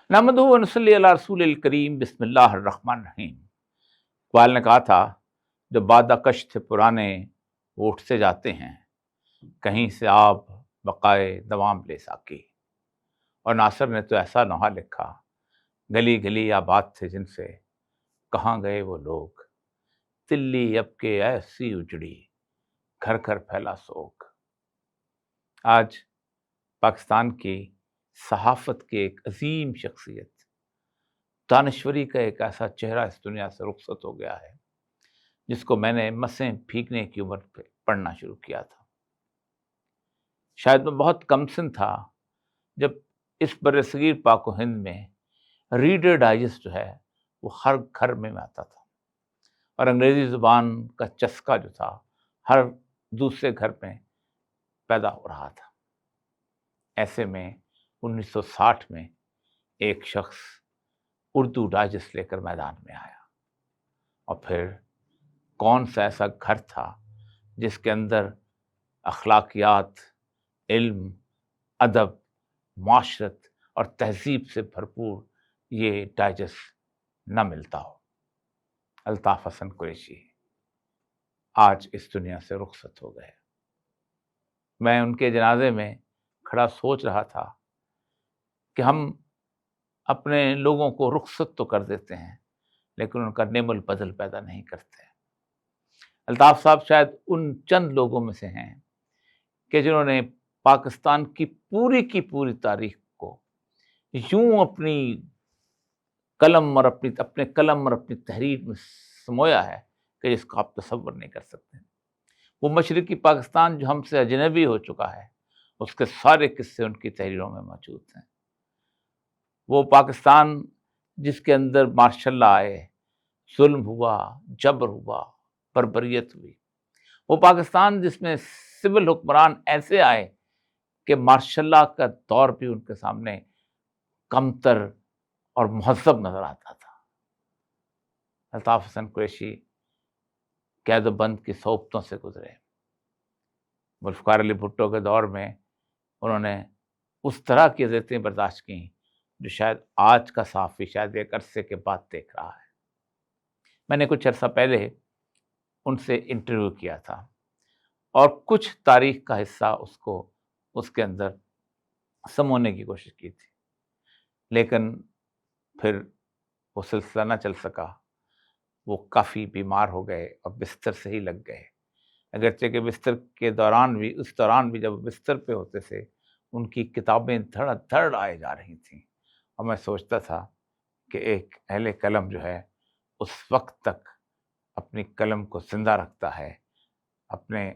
नहमदुहु व नसल्ली अला रसूलिल करीम बिस्मिल्लाहिर रहमानिर रहीम। इक़बाल ने कहा था, जो बादकश थे पुराने वो उठते जाते हैं, कहीं से आप बक़ाए दवाम ले साकी। और नासिर ने तो ऐसा नोहा लिखा, गली गली आबाद थे जिनसे, कहाँ गए वो लोग। तिल्ली अब के ऐसी उजड़ी, घर घर फैला सोग। आज पाकिस्तान की सहाफ़त की एक अजीम शख्सियत, दानश्वरी का एक ऐसा चेहरा इस दुनिया से रुखसत हो गया है, जिसको मैंने मसें भीगने की उम्र पे पढ़ना शुरू किया था। शायद मैं बहुत कमसिन था जब इस बरसगीर पाक व हिंद में रीडर डाइजेस्ट जो है वो हर घर में आता था, और अंग्रेज़ी ज़ुबान का चस्का जो था हर दूसरे घर में पैदा हो रहा था। ऐसे में 1960 में एक शख्स उर्दू डाइजेस्ट लेकर मैदान में आया, और फिर कौन सा ऐसा घर था जिसके अंदर अखलाकियात, इल्म, अदब, माशरत और तहज़ीब से भरपूर ये डाइजेस्ट न मिलता हो। अल्ताफ़ हसन कुरैशी आज इस दुनिया से रुखसत हो गए। मैं उनके जनाजे में खड़ा सोच रहा था कि हम अपने लोगों को रुखसत तो कर देते हैं, लेकिन उनका नेमुल बदल पैदा नहीं करते। अल्ताफ़ साहब शायद उन चंद लोगों में से हैं कि जिन्होंने पाकिस्तान की पूरी तारीख को यूं अपनी कलम और अपने कलम और अपनी तहरीर में समोया है कि जिसको आप तसव्वुर नहीं कर सकते। वो मशरिकी पाकिस्तान जो हमसे अजनबी हो चुका है, उसके सारे किस्से उनकी तहरीरों में मौजूद हैं। वो पाकिस्तान जिसके अंदर मार्शल आए, जुल्म हुआ, जबर हुआ, बर्बरियत हुई। वो पाकिस्तान जिसमें सिविल हुक्मरान ऐसे आए कि मार्शल का दौर भी उनके सामने कमतर और मुहज़्ज़ब नज़र आता था। अल्ताफ़ हसन कुरैशी कैद-ओ-बंद की सोबतों से गुज़रे। जुल्फ़िकार अली भुट्टो के दौर में उन्होंने उस तरह की अज़ियतें बर्दाश्त की जो शायद आज का सहाफ़ी शायद एक अरसे के बाद देख रहा है। मैंने कुछ अर्सा पहले उनसे इंटरव्यू किया था और कुछ तारीख़ का हिस्सा उसके अंदर समोने की कोशिश की थी, लेकिन फिर वो सिलसिला ना चल सका। वो काफ़ी बीमार हो गए और बिस्तर से ही लग गए। अगरचे कि बिस्तर के दौरान भी उस दौरान भी जब बिस्तर पे होते थे, उनकी किताबें धड़-धड़ आए जा रही थीं, और मैं सोचता था कि एक अहले कलम जो है, उस वक़्त तक अपनी कलम को ज़िंदा रखता है, अपने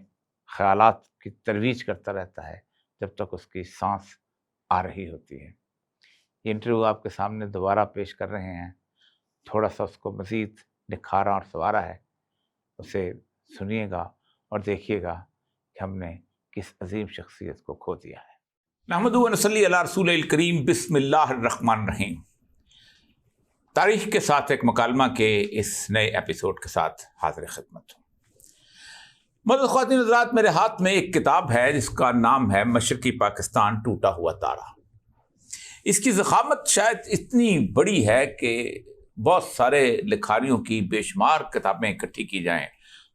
ख़यालात की तरवीज करता रहता है, जब तक उसकी साँस आ रही होती है। ये इंटरव्यू आपके सामने दोबारा पेश कर रहे हैं, थोड़ा-सा उसको मज़ीद निखारा और सँवारा है। उसे सुनिएगा और देखिएगा कि हमने किस अज़ीम शख्सियत को खो दिया है। नहमदुहु व नसल्ली अला रसूलिल करीम बिस्मिल्लाहिर रहमानिर रहीम। तारीख़ के साथ एक मुकालमा के इस नए एपिसोड के साथ हाज़िर खिदमत हूँ। मोअज़्ज़िज़ ख़वातीन हज़रात, मेरे हाथ में एक किताब है जिसका नाम है मशरिकी पाकिस्तान टूटा हुआ तारा। इसकी ज़ख़ामत शायद इतनी बड़ी है कि बहुत सारे लिखारियों की बेशुमार किताबें इकट्ठी की जाएं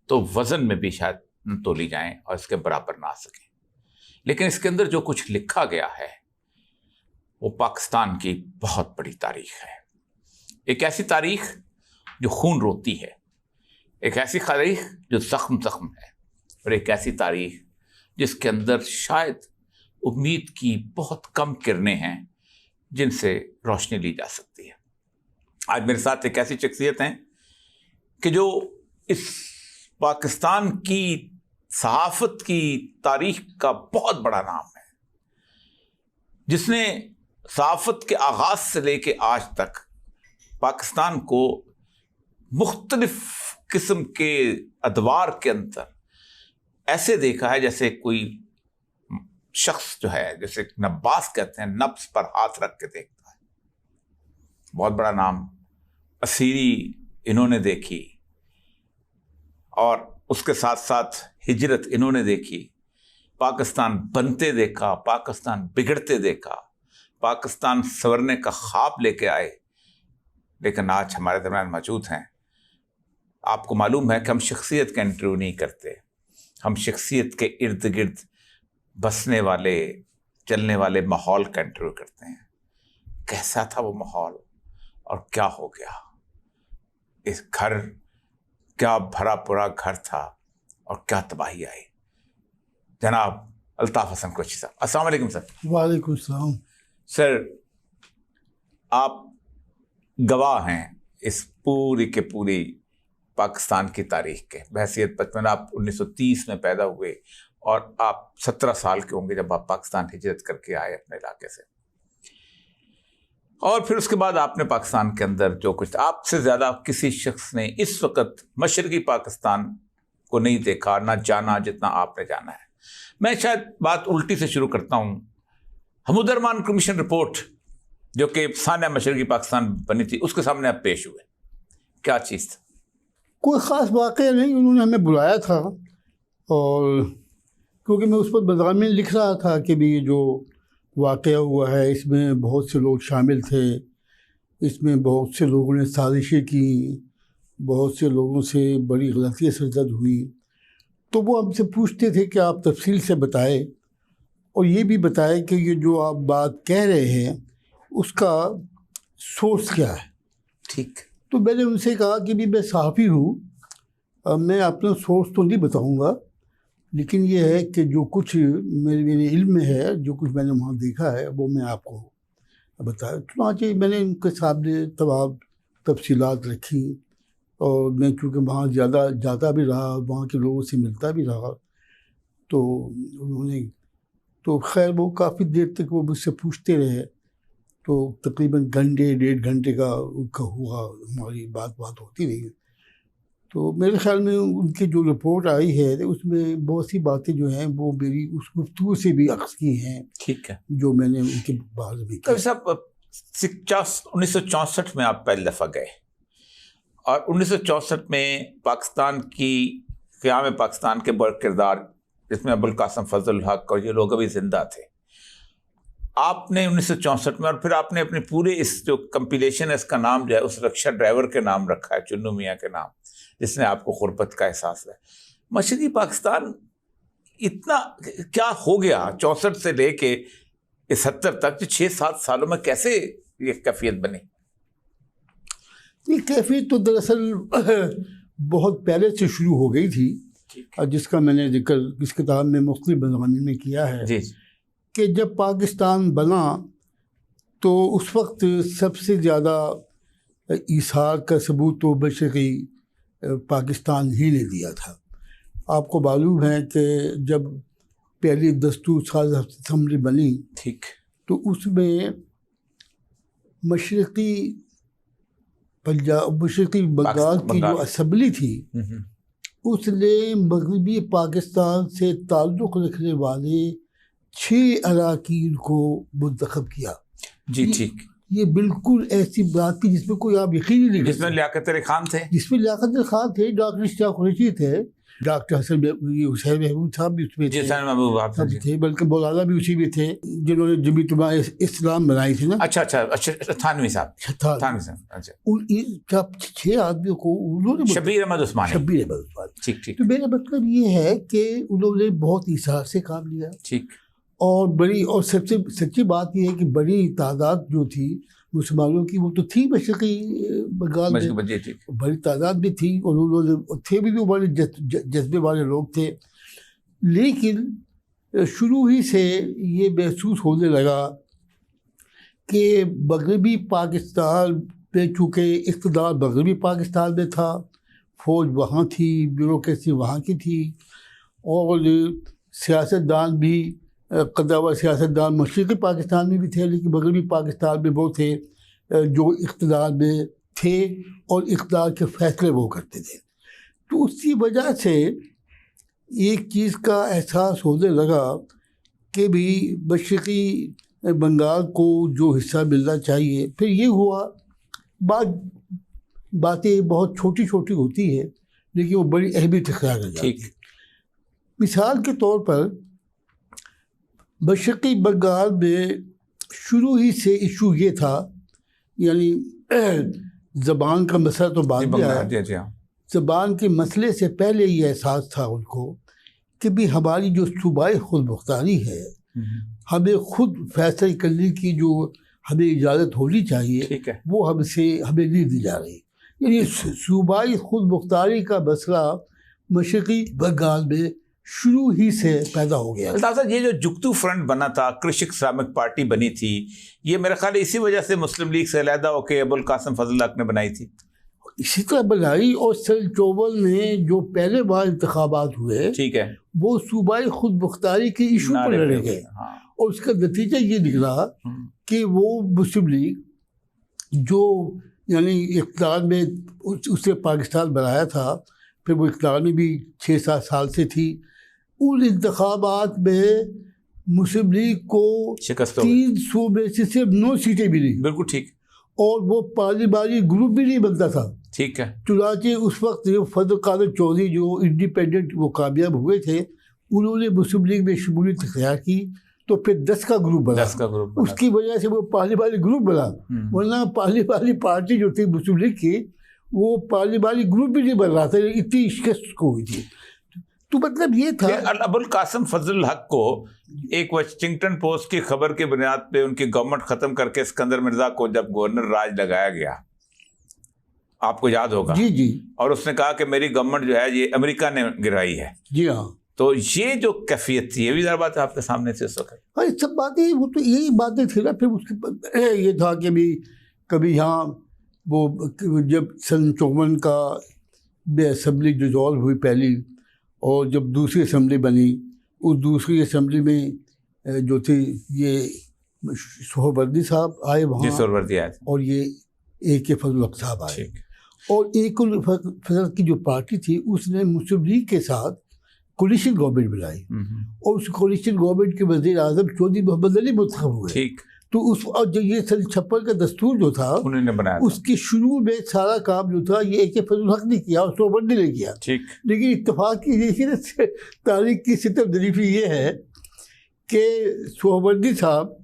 तो वज़न में भी शायद न तोली जाएं और इसके बराबर ना आ सकें। लेकिन इसके अंदर जो कुछ लिखा गया है वो पाकिस्तान की बहुत बड़ी तारीख़ है। एक ऐसी तारीख़ जो खून रोती है, एक ऐसी तारीख़ जो ज़ख्म है, और एक ऐसी तारीख़ जिसके अंदर शायद उम्मीद की बहुत कम किरणें हैं जिनसे रोशनी ली जा सकती है। आज मेरे साथ एक ऐसी शख्सियत हैं कि जो इस पाकिस्तान की सहाफ़त की तारीख़ का बहुत बड़ा नाम है, जिसने सहाफ़त के आगाज़ से लेके आज तक पाकिस्तान को मुख्तलिफ किस्म के अदवार के अंदर ऐसे देखा है जैसे कोई शख्स जो है, जैसे नब्बास कहते हैं, नब्स पर हाथ रख के देखता है। बहुत बड़ा नाम। असीरी इन्होंने देखी और उसके साथ साथ हिजरत इन्होंने देखी, पाकिस्तान बनते देखा, पाकिस्तान बिगड़ते देखा, पाकिस्तान संवरने का ख्वाब लेके आए, लेकिन आज हमारे दरम्यान मौजूद हैं। आपको मालूम है कि हम शख्सियत का इंटरव्यू नहीं करते, हम शख्सियत के इर्द गिर्द बसने वाले, चलने वाले माहौल का इंटरव्यू करते हैं। कैसा था वो माहौल और क्या हो गया? इस घर क्या भरा पूरा घर था और क्या तबाही आई। जनाब अल्ताफ़ हसन कुरैशी साहब, अस्सलाम वालेकुम सर। वालेकुम सलाम। सर, आप गवाह हैं इस पूरी के पूरी पाकिस्तान की तारीख के। बहैसियत बचपन आप 1930 में पैदा हुए और आप 17 साल के होंगे जब आप पाकिस्तान हिजरत करके आए अपने इलाके से, और फिर उसके बाद आपने पाकिस्तान के अंदर जो कुछ, आपसे ज़्यादा किसी शख्स ने इस वक्त मशरकी पाकिस्तान को नहीं देखा ना जाना जितना आपने जाना है। मैं शायद बात उल्टी से शुरू करता हूँ। हमूदुर्रहमान कमीशन रिपोर्ट जो कि सानिया मशरकी पाकिस्तान बनी थी, उसके सामने आप पेश हुए, क्या चीज़ था? कोई ख़ास वाक़या नहीं, उन्होंने हमें बुलाया था और क्योंकि मैं उस पर मज़ामीन लिख रहा था कि भी ये जो वाक़या हुआ है इसमें बहुत से लोग शामिल थे, इसमें बहुत से लोगों ने साजिशें की, बहुत से लोगों से बड़ी गलतियाँ सरजद हुई। तो वो हमसे पूछते थे कि आप तफसील से बताएं और ये भी बताएं कि ये जो आप बात कह रहे हैं उसका सोर्स क्या है। ठीक। तो मैंने उनसे कहा कि भी मैं सहाफ़ी हूँ, मैं अपना सोर्स तो नहीं बताऊँगा, लेकिन ये है कि जो कुछ मेरे इल्म में है, जो कुछ मैंने वहाँ देखा है वो मैं आपको बताया। चुनांचे मैंने उनके सामने तमाम तफसीलात रखी और मैं चूँकि वहाँ ज़्यादा जाता भी रहा, वहाँ के लोगों से मिलता भी रहा, तो उन्होंने तो खैर वो काफ़ी देर तक वो मुझसे पूछते रहे। तो तकरीबन घंटे 1.5 घंटे का उनका हुआ, हमारी बात होती रही। तो मेरे ख्याल में उनकी जो रिपोर्ट आई है उसमें बहुत सी बातें जो हैं वो मेरी उस गुफ्तगू से भी अक्स की हैं। ठीक है, जो जो मैंने उनके बारे में कभी साहब 1964 में आप पहली दफ़ा गए और 1964 में पाकिस्तान की क़याम पाकिस्तान के बड़ किरदार जिसमें अबुल कासिम फजल हक और ये लोग अभी ज़िंदा थे, आपने 1964 में, और फिर आपने अपने पूरे इस जो कंपिलेशन है इसका नाम जो है उस रक्षा ड्राइवर के नाम रखा है, चुन्नू मियाँ के नाम, जिसने आपको गुर्बत का एहसास है। मशरकी पाकिस्तान इतना क्या हो गया 64 से लेके इस 70 तक, जो 6-7 सालों में कैसे ये कैफियत बनी? ये कैफियत तो दरअसल बहुत पहले से शुरू हो गई थी, जिसका मैंने जिक्र इस किताब में मुख्तलिफ मज़ामीन में किया है। जी। कि जब पाकिस्तान बना तो उस वक्त सबसे ज़्यादा ईसार का सबूत तो मशरक़ी पाकिस्तान ही ने दिया था। आपको मालूम है कि जब पहली दस्तूर साज असम्बली बनी, ठीक, तो उसमें मशरक़ी बंगाल की जो असम्बली थी उसने मगरबी पाकिस्तान से ताल्लुक़ रखने वाले 6 अराकीन को मुंतखब किया। जी ठीक। ये बिल्कुल ऐसी बात थी जिसमें कोई आप यकीन ही नहीं, जिसमें लियाकत अली खान थे, डॉक्टर इश्तियाक कुरैशी थे, डॉक्टर हुसैन महमूद साहब भी उसमें थे, बल्कि मौलाना भी उसी में थे जिन्होंने जमीयत इस्लाम बनाई थी ना। अच्छा, थानवी साहब। अच्छा, उन 6 आदमियों को उन्होंने शब्बीर अहमद उस्मानी। ठीक। तो मेरा मतलब ये है कि उन्होंने बहुत ईसार से काम लिया। ठीक। और सबसे सच्ची बात यह है कि बड़ी तादाद जो थी मुसलमानों की वो तो थी मशरक़ी बंगाल में, बड़ी तादाद भी थी और उन्होंने थे भी वो बड़े जज्बे वाले लोग थे। लेकिन शुरू ही से ये महसूस होने लगा कि मगरबी पाकिस्तान पे चूँकि इक़्तिदार मगरबी पाकिस्तान में था, फ़ौज वहाँ थी, ब्यूरोक्रेसी वहाँ की थी और सियासतदान भी कदावा सियासतदान मशरक़ी पाकिस्तान में भी थे, लेकिन मगरबी पाकिस्तान में वो थे जो इक़्तिदार में थे और इक़्तिदार के फ़ैसले वो करते थे। तो उसी वजह से एक चीज़ का एहसास होने लगा कि भी मशरक़ी बंगाल को जो हिस्सा मिलना चाहिए। फिर ये हुआ, बातें बहुत छोटी छोटी होती है लेकिन वो बड़ी अहमियत इख्तियार कर जाती है। मिसाल के तौर पर मशरक़ी बंगाल में शुरू ही से इशू ये था, यानी ज़बान का मसला तो बाद में आया, ज़बान के मसले से पहले ये एहसास था उनको कि भी हमारी जो सूबाई खुद मुख्तारी है, हमें खुद फैसले करने की जो हमें इजाज़त होनी चाहिए, वो हमें नहीं दी जा रही। यानी सूबाई खुद मुख्तारी का मसला मशरक़ी बंगाल में शुरू ही से पैदा हो गया। अल्ताफ़ साहब, ये जो जुगतू फ्रंट बना था, कृषक इस्लामिक पार्टी बनी थी, ये मेरे ख्याल इसी वजह से मुस्लिम लीग से अलहदा होकर अबुल कासिम फजल हक ने बनाई थी। इसी तरह बनाई, और सन 54 में जो पहले बार इंतखाबात हुए, ठीक है, वो सूबाई खुद मुख्तारी के इशू पर लड़े गए। और उसका नतीजा ये निकला कि वो मुस्लिम लीग जो यानी इक़्तिदार में उससे पाकिस्तान बनाया था, फिर वो इक़्तिदार में भी 6-7 साल से थी, उन इंतखाबात में मुस्लिम लीग को शिकस्त 3 सूबे से सिर्फ 9 सीटें मिली। बिल्कुल ठीक। और वो पार्लिमानी ग्रुप भी नहीं बनता था। ठीक है। चुनांचे उस वक्त जो फजल कादिर चौधरी जो इंडिपेंडेंट वो कामयाब हुए थे, उन्होंने मुस्लिम लीग में शमूलियत इख्तियार की, तो फिर 10 का ग्रुप बना। उसकी वजह से वो पार्लिमानी ग्रुप बना, वरना पार्लिमानी पार्टी जो थी मुस्लिम लीग की, वो पार्लिमानी ग्रुप भी नहीं बन रहा था, इतनी शिकस्त को हुई थी। तो मतलब ये था, अबुल कासिम फजल हक को एक वाशिंगटन पोस्ट की खबर के बुनियाद पे उनकी गवर्नमेंट खत्म करके सिकंदर मिर्जा को जब गवर्नर राज लगाया गया, आपको याद होगा। जी जी। और उसने कहा कि मेरी गवर्नमेंट जो है ये अमेरिका ने गिराई है। जी हाँ। तो ये जो कैफियत थी, ये भी ज़रा बात है आपके सामने से इस वक्त। हाँ, सब बातें वो तो यही बातें थी ना। फिर उसके ये था कि भी कभी यहाँ वो जब सन 54 का असम्बली डिसॉल्व हुई पहली, और जब दूसरी असम्बली बनी, उस दूसरी असम्बली में जो थी ये सोहरवर्दी साहब आए वहाँ, सोहरवर्दी आए, और ये AK फजल हक साहब आए। और AK फजल की जो पार्टी थी उसने मुस्लिम लीग के साथ कोलिशन गवर्नमेंट बनाई, और उस कोलिशन गवर्नमेंट के वज़ीर आज़म चौधरी मोहम्मद अली मुंतखब हुए। ठीक। तो उस और जो ये सन 56 का दस्तूर जो था उन्होंने बनाया, उसके शुरू में सारा काम जो था ये AK फजल हक ने किया, और सोहरवर्दी ने किया। ठीक। लेकिन इत्तेफाक की देखिए तारीख की सितम दरीफी ये है कि सोहरवर्दी साहब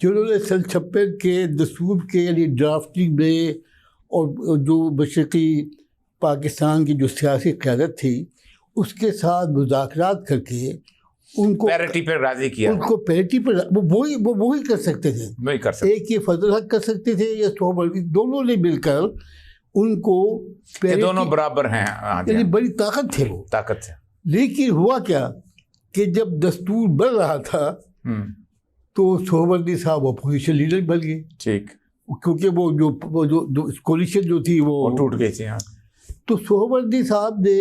जिन्होंने सन 56 के दस्तूर के यानी ड्राफ्टिंग में और जो मशरक़ी पाकिस्तान की जो सियासी क़यादत थी उसके साथ मुज़ाकरात करके उनको पैरिटी पर राज़ी किया, उनको पैरिटी पर वो वही कर सकते थे, वही कर सकते। AK फजल हक कर सकते थे या सोहरवर्दी, दोनों ने मिलकर उनको दोनों बराबर हैं, यानी बड़ी ताकत थे वो, ताकत है। लेकिन हुआ क्या कि जब दस्तूर बन रहा था तो सोहरवर्दी साहब अपोजिशन लीडर बन गए। ठीक। क्योंकि वो जो कोलिशन जो थी वो टूट गई थी। तो सोहरवर्दी साहब ने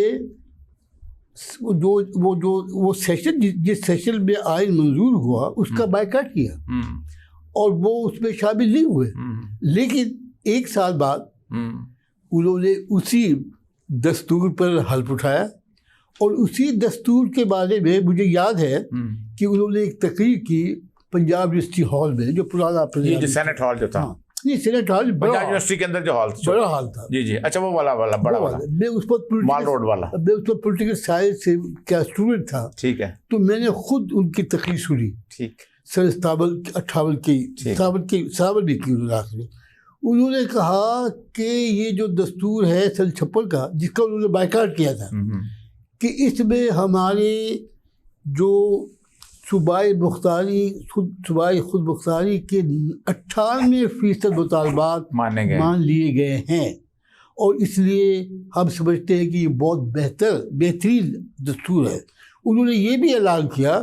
वो सेशन जिस सेशन में आइन मंजूर हुआ उसका बायकॉट किया, और वो उसमें शामिल नहीं हुए। लेकिन 1 साल बाद उन्होंने उसी दस्तूर पर हल्फ उठाया, और उसी दस्तूर के बारे में मुझे याद है कि उन्होंने एक तकरीर की पंजाब यूनिवर्सिटी हॉल में, जो पुराना जो सेनेट हॉल जो था। हाँ, नहीं, सेनेट हॉल पंजाब यूनिवर्सिटी के अंदर जो हॉल था, बड़ा हॉल था। जी जी। अच्छा, वो वाला बड़ा वाला। मैं उस पर माल रोड वाला, मैं उस पर पॉलिटिकल साइंस से क्या स्टूडेंट था। ठीक है। तो मैंने खुद उनकी तकरीर सुनी। ठीक। सन 58 की सावन भी की उन्होंने। उन्होंने कहा कि ये जो दस्तूर है सन 56 का, जिसका उन्होंने बायकॉट किया था, कि इसमें हमारे जो सूबाई खुद मुख्तारी के 98% मुतालबात मान लिए गए हैं, और इसलिए हम समझते हैं कि ये बहुत बेहतरीन दस्तूर है। उन्होंने ये भी ऐलान किया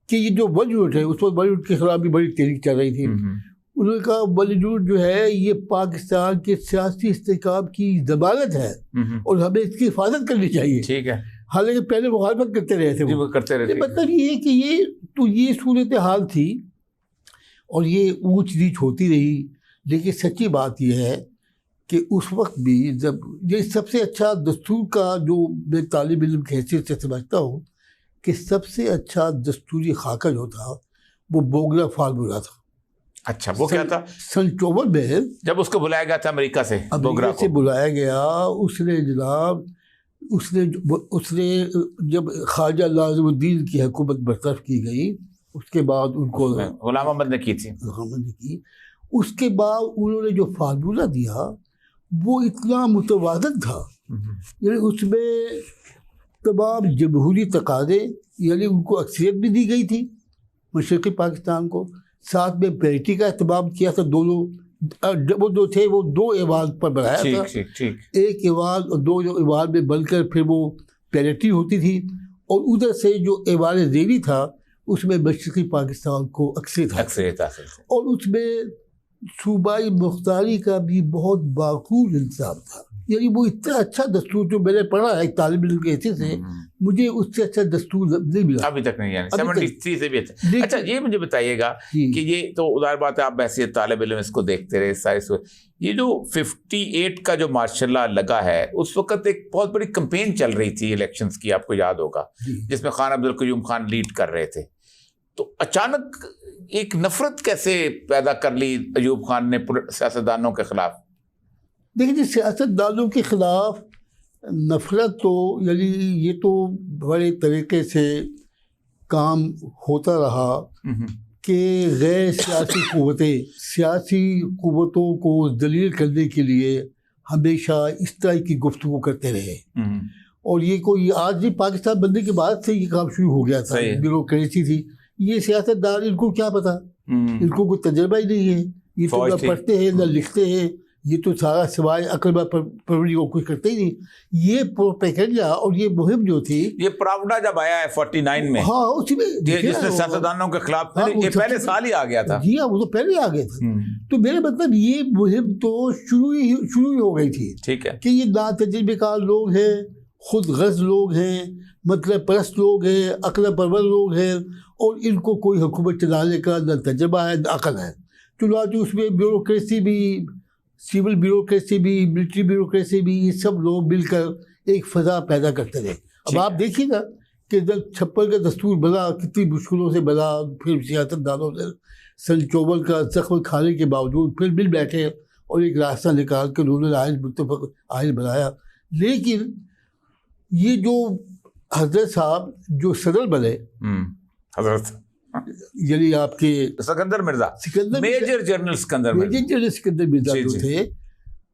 कि ये जो वजूद है, उस वक्त वजूद के खिलाफ भी बड़ी तहरीक चल रही थी। उन्होंने कहा वजूद जो है ये पाकिस्तान के सियासी इस्तेहकाम की ज़मानत है, और हमें इसकी हिफाजत करनी चाहिए। ठीक है। हालांकि पहले मुखालफत करते रहे थे, वो करते रहे थे। मतलब ये कि ये सूरत हाल थी, और ये ऊंच नीच होती रही। लेकिन सच्ची बात यह है कि उस वक्त भी जब ये सबसे अच्छा दस्तूर का, जो मैं तालिब इल्म की हैसियत से समझता हूँ कि सबसे अच्छा दस्तूरी खाका जो था वो बोगला फार्मूला था। अच्छा, वो क्या था? सन 54 में जब उसको बुलाया गया था अमेरिका से, बोगरा से बुलाया गया, उसने जनाब उसने जब ख्वाजा लाज़िमुद्दीन की हुकूमत बरतरफ की गई, उसके बाद उनको गुलाम अहमद ने की थी। की। उसके बाद उन्होंने जो फार्मूला दिया वो इतना मुतवाज़न था, यानी उसमें तमाम जमहूरी तकाज़े, यानी उनको अक्सरियत भी दी गई थी मशरक़ी पाकिस्तान को, साथ में पैरिटी का एहतमाम किया था। दोनों वो जो थे वो 2 एवान पर बनाया था, एक एवान और 2 जो एवान में बनकर फिर वो पैरिटी होती थी, और उधर से जो एवान ज़ेरी था उसमें मशरक़ी पाकिस्तान को अक्सरियत था, और उसमें सूबाई मुख्तारी का भी बहुत बाखूब इंतज़ाम था। यानी वो इतना अच्छा दस्तूर जो मैंने पढ़ा है एक तालिब इल्म के हिस्से से, मुझे उससे अच्छा दस्तूर नहीं मिला अभी तक नहीं, यानी 73 से भी अच्छा। अच्छा, ये मुझे बताइएगा कि ये तो उदार बात है, आप वैसे तालिब इल्म इसको देखते रहे सारे, ये जो 58 का जो मार्शल लॉ लगा है उस वक्त एक बहुत बड़ी कैंपेन चल रही थी इलेक्शंस की, आपको याद होगा, जिसमें खान अब्दुल क़य्यूम खान लीड कर रहे थे। तो अचानक एक नफरत कैसे पैदा कर ली अयूब खान ने सियासतदानों के खिलाफ? देखिए, सियासतदानों के खिलाफ नफरत तो यानी ये तो बड़े तरीके से काम होता रहा कि गैर सियासी क़ुव्वतें सियासी क़ुव्वतों को दलील करने के लिए हमेशा इस तरह की गुफ्तगू करते रहे, और ये कोई आज ही पाकिस्तान बनने के बाद से ये काम शुरू हो गया था। ब्यूरोक्रेसी थी, ये सियासतदान, इनको क्या पता, इनको कोई तजर्बा ही नहीं है, ये तो ना पढ़ते हैं ना लिखते हैं, ये तो सारा सिवाय अकल परवरी को कुछ करते ही नहीं। ये प्रोपेगेंडा और ये मुहिम जो थी, ये प्रावडा जब आया है 49 में, हाँ उसी में जिसमें सियासतदानों के खिलाफ, ये पहले साल ही आ गया था। जी हाँ, वो तो पहले आ गया था। तो मेरे मतलब ये मुहिम तो शुरू ही हो गई थी, ठीक है, कि ये ना तजुर्बेकार लोग हैं, खुद गर्ज लोग हैं, मतलब परस्त लोग हैं, अकल परवर लोग हैं, और इनको कोई हुकूमत चलाने का न तजुर्बा है न अकल है। चुनांचे उसमें ब्यूरोक्रेसी भी, सिविल ब्यूरोक्रेसी भी, मिलिट्री ब्यूरोक्रेसी भी, ये सब लोग मिलकर एक फ़ज़ा पैदा करते रहे। अब आप देखिए ना कि जब 56 का दस्तूर बना, कितनी मुश्किलों से बना, फिर सियासतदानों से सन 54 का ज़ख्म खाने के बावजूद फिर मिल बैठे और एक रास्ता निकाल कर उन्होंने आइन मुत्तफ़क़ आइन बनाया। लेकिन ये जो हज़रत साहब जो सदर बने, हज़रत यानी आपके सिकंदर मिर्जा, मेजर जनरल सिकंदर मिर्जा जो थे,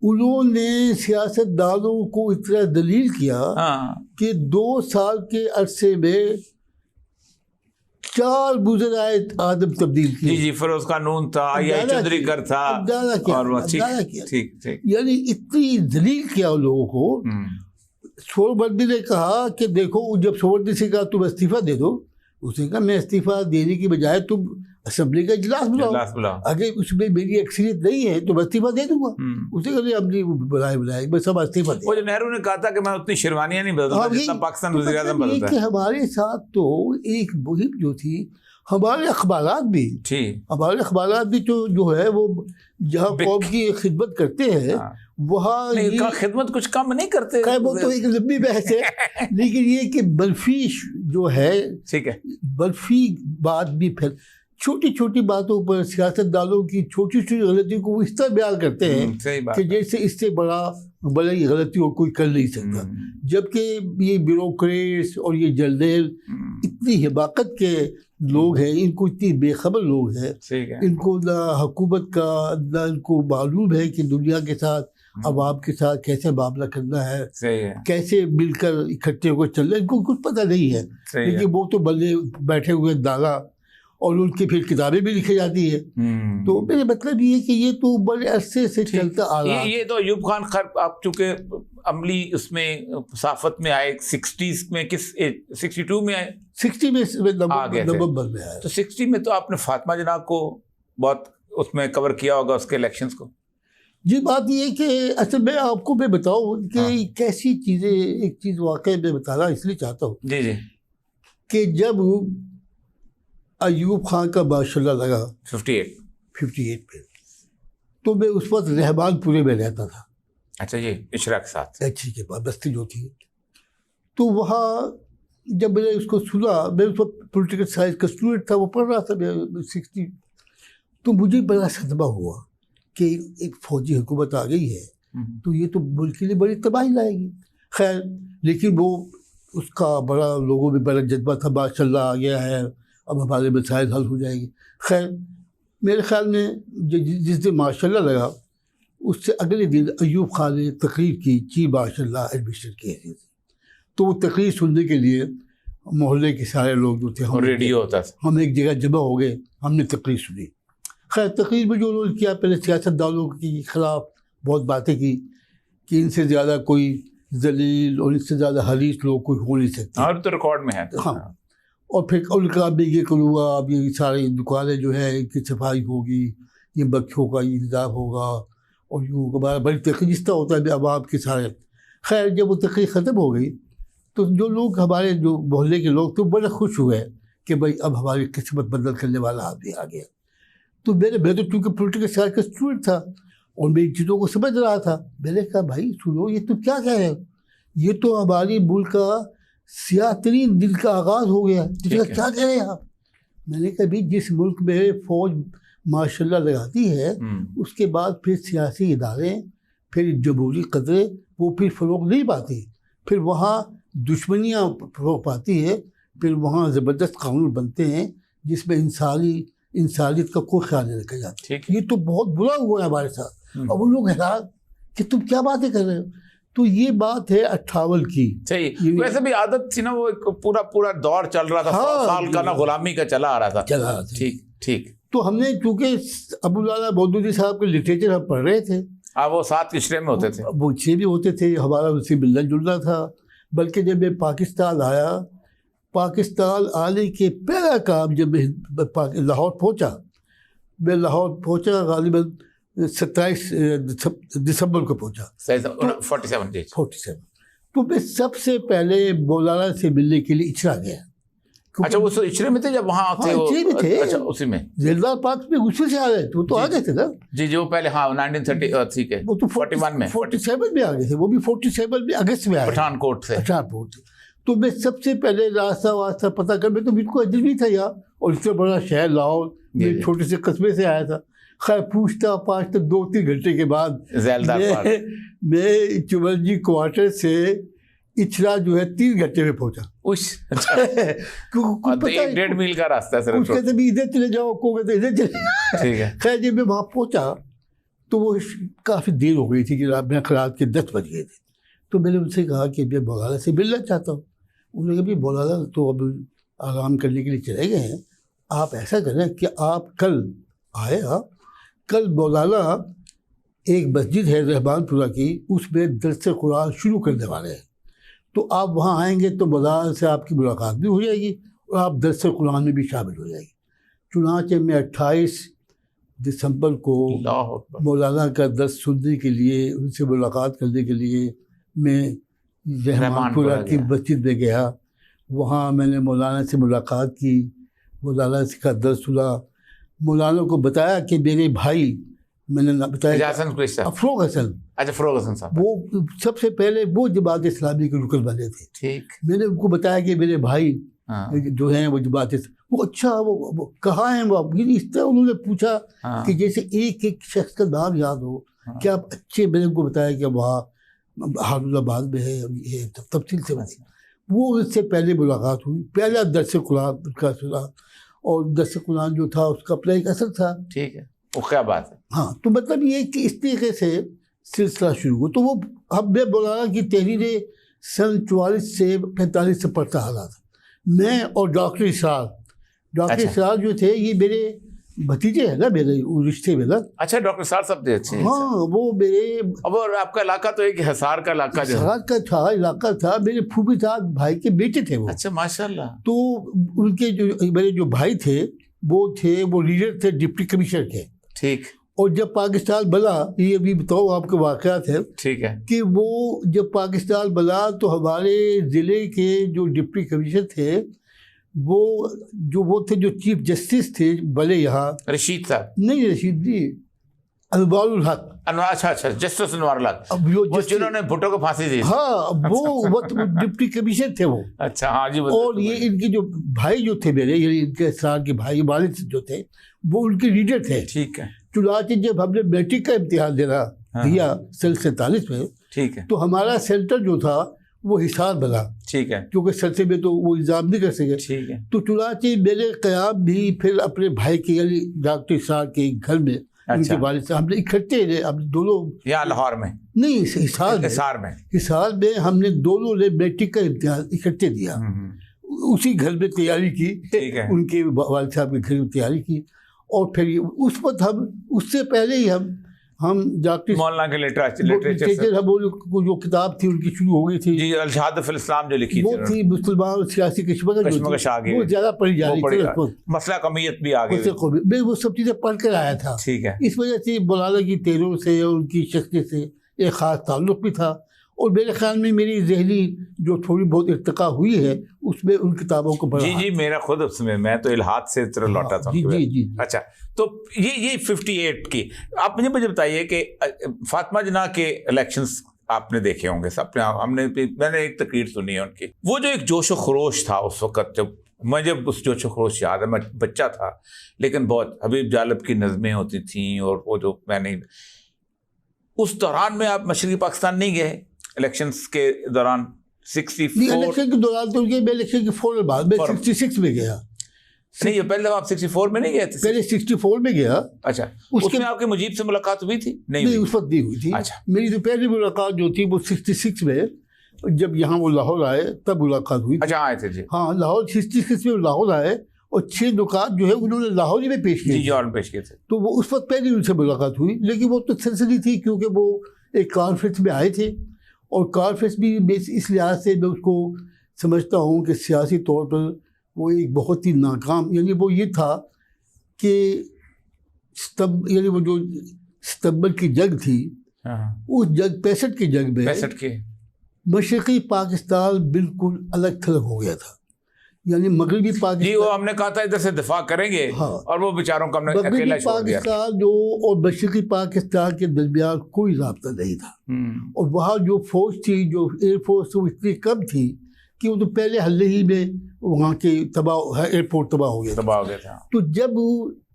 उन्होंने सियासतदानों को इतना दलील किया कि 2 साल के अरसे में 4 बुज़ुर्गाए आदम तब्दील किए। जी, फिरोज कानून था, आई चौधरीकर था, ठीक, यानी इतनी दलील किया उन लोगों को। सोहरावर्दी ने कहा कि देखो, जब सोहरावर्दी से कहा तुम इस्तीफा दे दो, उसने कहा मैं इस्तीफा देने की बजाय तुम असेंबली का इजलास बुलाओ, अगर उसमें मेरी अक्सरियत नहीं है तो मैं इस्तीफा दे दूंगा। उसने कहा अब नहीं बुलाए मैं सब इस्तीफा दे। वो जो नेहरू ने कहा था कि मैं उतनी शेरवानियां नहीं बदलता जितना पाकिस्तान वज़ीर आज़म बदलता है। हमारे साथ तो एक मुहिम जो थी, हमारे अखबारात भी जो है वो जहाँ कौम की खिदमत करते हैं वहाँ खिदमत कुछ कम नहीं करते, वो तो एक लंबी बहस है। लेकिन ये कि बल्फी जो है, ठीक है, बल्फी बात भी फिर छोटी छोटी बातों पर सियासतदानों की छोटी छोटी गलतियों को इस तरह बयान करते हैं कि जैसे इससे बड़ी गलती और कोई कर नहीं सकता, जबकि ये ब्यूरोक्रेट्स और ये जर्नल इतनी हिमाकत के लोग हैं, इनको इतनी बेखबर लोग हैं, इनको ना हुकूमत का ना इनको मालूम है कि दुनिया के साथ अवाम के साथ कैसे मामला करना है, कैसे मिलकर इकट्ठे होकर चलना, इनको कुछ पता नहीं है। लेकिन वो तो बल्ले बैठे हुए दादा, और उनकी फिर किताबें भी लिखी जाती है। तो मेरे मतलब ये कि ये तो बड़े अरसे से चलता आ रहा है। ये तो अयूब खान खैर आप चूँकि अमली उसमें साफत में आए 60s में, किस 62 में आए, 60 में नवंबर में आए। तो 60 में तो आपने फातिमा जना को बहुत उसमें कवर किया होगा, उसके इलेक्शंस को। जी, बात ये कि अच्छा मैं बताऊँ कि कैसी चीज़ें, एक चीज़ वाकई मैं बताना इसलिए चाहता हूँ जी कि जब अयूब खान का माशाल्लाह लगा 58 पे, तो मैं उस वक्त रहमानपुरे में रहता था। अच्छा, ये इशरा के साथ अच्छी के बाद बस्ती जो थी, तो वहाँ जब मैंने उसको सुना, मैं उस वक्त पॉलिटिकल साइंस का स्टूडेंट था, वो पढ़ रहा था, मैं 60, तो मुझे बड़ा सदमा हुआ कि एक फौजी हुकूमत आ गई है तो ये तो मुल्क के लिए बड़ी तबाही लाएगी। खैर, लेकिन वो उसका बड़ा लोगों में बड़ा जज्बा था, माशाल्लाह आ गया है, अब हमारे मसाइल हल हो जाएंगे। खैर मेरे ख्याल में जिस दिन माशाल्लाह लगा उससे अगले दिन अयूब खान ने तकरीर की चीफ माशाल्लाह एडमिशन की हैसियत से। तो वो तकरीर सुनने के लिए मोहल्ले के सारे लोग जो थे हम रेडियो होता था, हम एक जगह जमा हो गए, हमने तकरीर सुनी। खैर तकरीर में जो उन्होंने किया, पहले सियासतदानों के खिलाफ बहुत बातें की कि इनसे ज़्यादा कोई जलील और इससे ज़्यादा हरीस लोग कोई हो नहीं सकते। और तो रिकॉर्ड में है तो। हाँ, और फिर उनका अब ये करूँगा, अब ये सारी दुकानें जो है इनकी सफाई होगी, ये बच्चों का इंतजाम होगा, और यूँ हमारा बड़ी तकरीर जिस तरह होता है अब आपके सारे। खैर जब वो तकरीर ख़त्म हो गई तो जो लोग हमारे जो मोहल्ले के लोग तो बड़े खुश हुए कि भाई अब हमारी किस्मत बदल करने वाला आदमी आ गया। तो मैं तो चूँकि पोलिटिकल साइंस का स्टूडेंट था और मैं इन चीज़ों को समझ रहा था। मैंने कहा भाई सुनो, ये तुम क्या कह रहे हो, ये तो हमारी मुल्क का सियातरीन दिन का आगाज़ हो गया, इसका क्या कह रहे हैं आप। मैंने कहा भाई जिस मुल्क में फ़ौज माशाल्लाह लगाती है उसके बाद फिर सियासी इदारे, फिर जमहूरी कदरें वो फिर फ़रोग़ नहीं पाती, फिर वहाँ दुश्मनियाँ फ़रोग़ पाती है, फिर वहाँ ज़बरदस्त कानून बनते हैं जिसमें इंसानियत का कोई ख्याल नहीं रखा जाता। ये तो बहुत बुरा हुआ है हमारे साथ। और वो लोग हैरान कि तुम क्या बातें कर रहे हो। तो ये बात है 58 की। सही, वैसे भी आदत थी ना, वो एक पूरा दौर चल रहा था। हाँ, 100 साल का ना गुलामी का चला आ रहा था। ठीक। तो हमने चूँकि अबुल आला मौदूदी साहब के लिटरेचर हम पढ़ रहे थे। हाँ, वो 7 इशरे में होते थे, वो इशरे भी होते थे, हमारा उससे मिलना जुलना था। बल्कि जब मैं पाकिस्तान आया, पाकिस्तान आने के पहला काम जब मैं लाहौर पहुँचा गालिबन 27 दिसंबर को पहुँचा, 47। तो मैं सबसे पहले मौलाना से मिलने के लिए इचरा गया। अच्छा, वो इचरे में थे जब वहाँ थे? हाँ, इचरे में थे। अच्छा, उसी में जेलदार पार्क में उसी से आ गए थे, वो तो आ गए थे ना जी, वो पहले। हाँ, 1930 ठीक है, वो तो 41 में, 47 में आ गए थे, वो भी 47 में अगस्त में आए, पठानकोट से। तो मैं सबसे पहले रास्ता वास्ता पता कर, मैं तो बिल्कुल अजनबी था यार, और इतना बड़ा शहर लाहौर, मैं छोटे से कस्बे से आया था। खैर पूछता पाछता 2-3 घंटे के बाद मैं चुमनजी क्वार्टर से इचरा जो है 3 घंटे में पहुंचा। अच्छा। 1.5 मील का रास्ता है। कुछ कहते भी इधर चले जाओ, को कहते इधर चले। ठीक है। खैर जब मैं वहाँ पहुंचा तो वो काफ़ी देर हो गई थी कि रात के 10 बज गए थे। तो मैंने उनसे कहा कि मैं मौलाना से मिलना चाहता हूँ। उन्होंने कहा भी मौलाना तो अब आराम करने के लिए चले गए हैं, आप ऐसा करें कि आप कल आए। कल मौलाना एक मस्जिद है रहमानपुरा की, उसमें दर्स कुरान शुरू करने वाले हैं, तो आप वहाँ आएंगे तो मौलाना से आपकी मुलाकात भी हो जाएगी और आप दर्स कुरान में भी शामिल हो जाएगी। चुनांचे में 28 दिसंबर को मौलाना का दर्स सुनने के लिए, उनसे मुलाकात करने के लिए मैं रहमानपुरा की मस्जिद में गया। वहाँ मैंने मौलाना से मुलाकात की, मौलाना का दर्स सुना। मौलाना को बताया कि मेरे भाई, मैंने बताया अफरोग हसन। अच्छा, फरोग हसन साहब, वो सबसे पहले वो जमात इस्लामी के रुकन बने थे। ठीक। मैंने उनको बताया कि मेरे भाई जो हैं वो जमात, वो अच्छा वो कहाँ हैं वो, इस तरह उन्होंने पूछा कि जैसे एक शख्स का नाम याद हो। क्या आप अच्छे, मैंने उनको बताया कि वहाँ हारूनाबाद में है, ये तफसील से बनी। वो उससे पहले मुलाकात हुई, पहला दर्स कुरान का सुना, और दर्स कुरान जो था उसका अपना एक असर था। ठीक है, वो क्या बात है। हाँ, तो मतलब ये कि इस तरीके से सिलसिला शुरू हुआ। तो वो अब मैं मौलाना की तहरीरें सन 44 से 45 से पढ़ता आ रहा था। मैं और डॉक्टर इसरार जो थे, ये मेरे भतीजे है ना, मेरे रिश्ते में ना। अच्छा, डॉक्टर साहब थे। अच्छे। हाँ, वो मेरे, अब आपका इलाका तो एक हिसार का इलाका, हिसार का था इलाका था। मेरे फूफी साहब भाई के बेटे थे वो। अच्छा, माशाल्लाह। तो उनके जो मेरे जो भाई थे वो लीडर थे डिप्टी कमिश्नर के। ठीक। और जब पाकिस्तान बना, ये अभी बताओ आपके वाक़यात है। ठीक है। कि वो जब पाकिस्तान बना तो हमारे ज़िले के जो डिप्टी कमिश्नर थे, वो थे जो चीफ जस्टिस थे बड़े यहाँ, रशीद साहब नहीं, रशीद जी, अनवारुल हक। अच्छा, जस्टिस अनवारुल हक, वो जिन्होंने भुट्टो को फांसी दी। हाँ, वो डिप्टी कमिश्नर थे वो। अच्छा, हाँ जी। और ये इनके जो भाई जो थे मेरे, ये इनके सार के भाई वालिद जो थे, वो उनके लीडर थे। ठीक है। चुनांचे जब हमने मैट्रिक का इम्तिहान दिया सन 47 में, ठीक है, तो हमारा सेंटर जो था वो हिसार बना, ठीक है, क्योंकि सल्से में तो वो इल्ज़ाम नहीं कर सके। ठीक है, तो चुनाचे मेरे क़याम भी फिर अपने भाई के यानी डॉक्टर इसार के घर में उनके वालिद से हमने इकट्ठे रहे, हम दोनों यहाँ लाहौर में नहीं हिसार में हमने दोनों ने मैट्रिक का इम्तिहान इकट्ठे दिया, उसी घर में तैयारी की, उनके वालिद साहब के घर में तैयारी की। और फिर उस वक्त हम उससे पहले ही हम डॉक्टर मौलाना के लिटरेचर हम जो किताब थी उनकी शुरू हो गई थी जी, अल-शहादत फिल इस्लाम जो लिखी वो थी मुसलमान और सियासी कश्मकश आ गई, वो ज़्यादा पढ़ी जा रही थी, मसला कमियत भी आ गई, मैं वो सब चीज़ें पढ़ कर आया था। ठीक है, इस वजह से मौलाना की तेरों से और उनकी शख्सियत से एक ख़ास ताल्लुक़ भी था। और मेरे ख्याल में मेरी ज़हनी जो थोड़ी बहुत इर्तिका हुई है उसमें उन किताबों को पढ़ा। जी मेरा खुद उसमें मैं तो इल्हाद से तरह लौटा था। जी। अच्छा, तो ये 58 की आप मुझे बताइए कि फातिमा जना के इलेक्शंस आपने देखे होंगे अपने, मैंने एक तकरीर सुनी है उनकी, वो जो एक जोश व खरोश था उस वक़्त, जब मुझे उस जोश व खरोश याद है, मैं बच्चा था लेकिन बहुत हबीब जालिब की नज़में होती थी, और वो जो मैंने उस दौरान में आप मशरक़ी पाकिस्तान नहीं गए इलेक्शंस के दौरान? 64 इलेक्शन के दौरान तो मैं इलेक्शन के फौरन बाद में 66 में गया। नहीं, पहले आप 64 में नहीं गए थे? पहले 64 में गया। अच्छा, उसमें आपके मुजीब से मुलाकात हुई थी? नहीं उस वक्त नहीं हुई थी। अच्छा, मेरी जो पहली मुलाकात जो थी वो 66 में, जब यहाँ वो लाहौर आए तब मुलाकात हुई। अच्छा, आए थे जी? हाँ, लाहौर 66 में लाहौर आए और 6 नुकात जो है उन्होंने लाहौर ही में पेश किए। जी, और पेश किए थे। तो वो उस वक्त पहले उनसे मुलाकात हुई, लेकिन वो तो सिलसिली थी क्योंकि वो एक कॉन्फ्रेंस में आए थे, और कॉन्फ्रेंस भी इस लिहाज से मैं उसको समझता हूँ कि सियासी तौर पर वो एक बहुत ही नाकाम, यानी वो ये था कि यानी वो जो सितंबर की जंग थी, उस जंग 65 की जंग में 65 के मशरक़ी पाकिस्तान बिल्कुल अलग थलग हो गया था, यानी मगरबी पाकिस्तान जी, वो हमने कहा था इधर से दिफा करेंगे। हाँ, और वो बेचारों को हमने अकेला छोड़ दिया। पाकिस्तान जो और मशरक़ी पाकिस्तान के दरमियान कोई राब्ता नहीं था, और वहाँ जो फौज थी, जो एयरफोर्स वो इतनी कम थी कि वो तो पहले हल्ले ही में वहाँ के एयरपोर्ट तबाह हो गया था। तो जब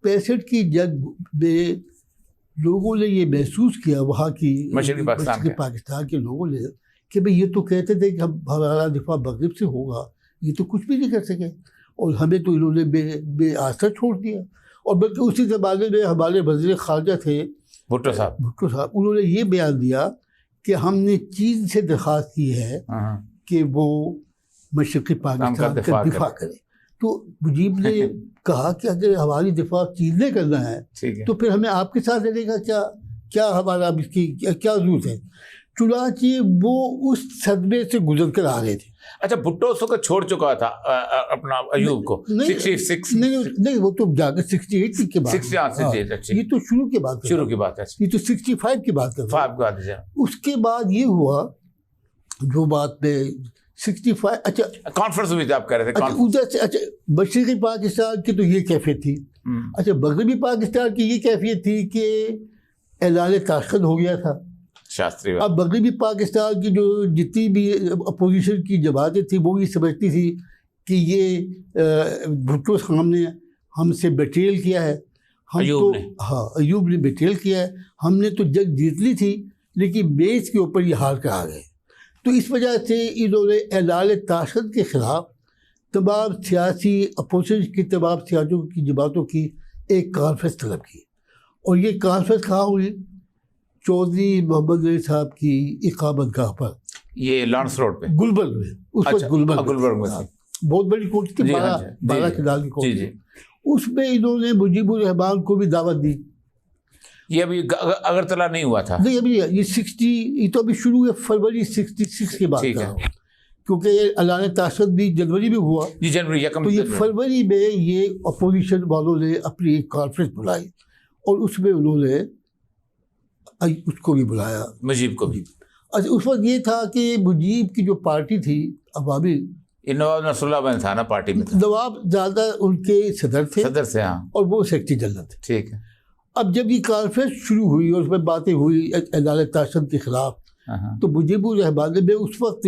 65 की जंग में लोगों ने ये महसूस किया, वहाँ की मशरक़ी पाकिस्तान के लोगों ने, कि भाई ये तो कहते थे कि हमारा दिफा मगरिब से होगा, ये तो कुछ भी नहीं कर सके, और हमें तो इन्होंने बेआसर छोड़ दिया। और बल्कि उसी ज़माने में हमारे वज़ीर ख़ारजा थे भुट्टो साहब, उन्होंने ये बयान दिया कि हमने चीन से दरख्वास्त की है कि वो मशरक़ी पाकिस्तान का दिफा करे। तो मुजीब ने कहा कि अगर हमारी दिफा चीन ने करना है तो फिर हमें आपके साथ रहने का क्या हमारा इसकी क्या जरूरत है। चुनांचे वो उस सदमे से गुजर कर आ रहे थे। अच्छा, भुट्टो उसको छोड़ चुका था अपना अयूब को? 66 नहीं, वो तो जाकर 68 के बाद, ये तो शुरू की बात है, ये तो 65 की बात है। उसके बाद ये हुआ जो बात में 65, अच्छा कॉन्फ्रेंस हुई थी आप कह रहे थे? उधर से, अच्छा मशरक़ी पाकिस्तान की तो ये कैफियत थी, अच्छा मगरबी पाकिस्तान की ये कैफियत थी कि ऐलान ताशक़त हो गया था शास्त्री। अब मगरबी पाकिस्तान की जो जितनी भी अपोजिशन की जमातें थी वो ये समझती थी कि ये भुट्टो साहब ने हमसे बेट्रेल किया है, अयूब ने बेट्रेल किया है, हमने तो जंग जीत ली थी लेकिन बेस के ऊपर ये हार कर आ गए। तो इस वजह से इन्होंने ऐलान ताशक़त के ख़िलाफ़ तमाम सियासी अपोजिशन की तमाम सियासतों की जमातों की एक कॉन्फ्रेंस तलब की, और ये कॉन्फ्रेंस कहाँ हुई? चौधरी मोहम्मद अली साहब की इकामत गाह पर, ये लॉरेंस रोड पे, गुलबर्ग में, उस वक्त गुलबर्ग में बहुत बड़ी कोर्ट थी, 12 किनाल की कोर्ट। उसमें इन्होंने मुजीबुर रहमान को भी दावत दी। ये अभी अगरतला नहीं हुआ था? नहीं, अभी ये तो अभी शुरू है, फरवरी 66 के बाद का, क्योंकि ऐलान ताशक़त भी जनवरी में हुआ जी, जनवरी तो ये फरवरी में ये अपोजिशन वालों ने अपनी एक कॉन्फ्रेंस बुलाई, और उसमें उन्होंने उसको भी बुलाया, मुजीब को भी। अच्छा, उस वक्त ये था कि मुजीब की जो पार्टी थी अवामी, नवाब नसरुल्लाह बन था ना पार्टी में, नवाब ज़्यादा उनके सदर थे, हाँ, और वो सेक्रेटरी जनरल थे। ठीक है। अब जब ये कॉन्फ्रेंस शुरू हुई और उसमें बातें हुई ऐलान ताशक़त के खिलाफ, तो मुजीबुर रहमान ने उस वक्त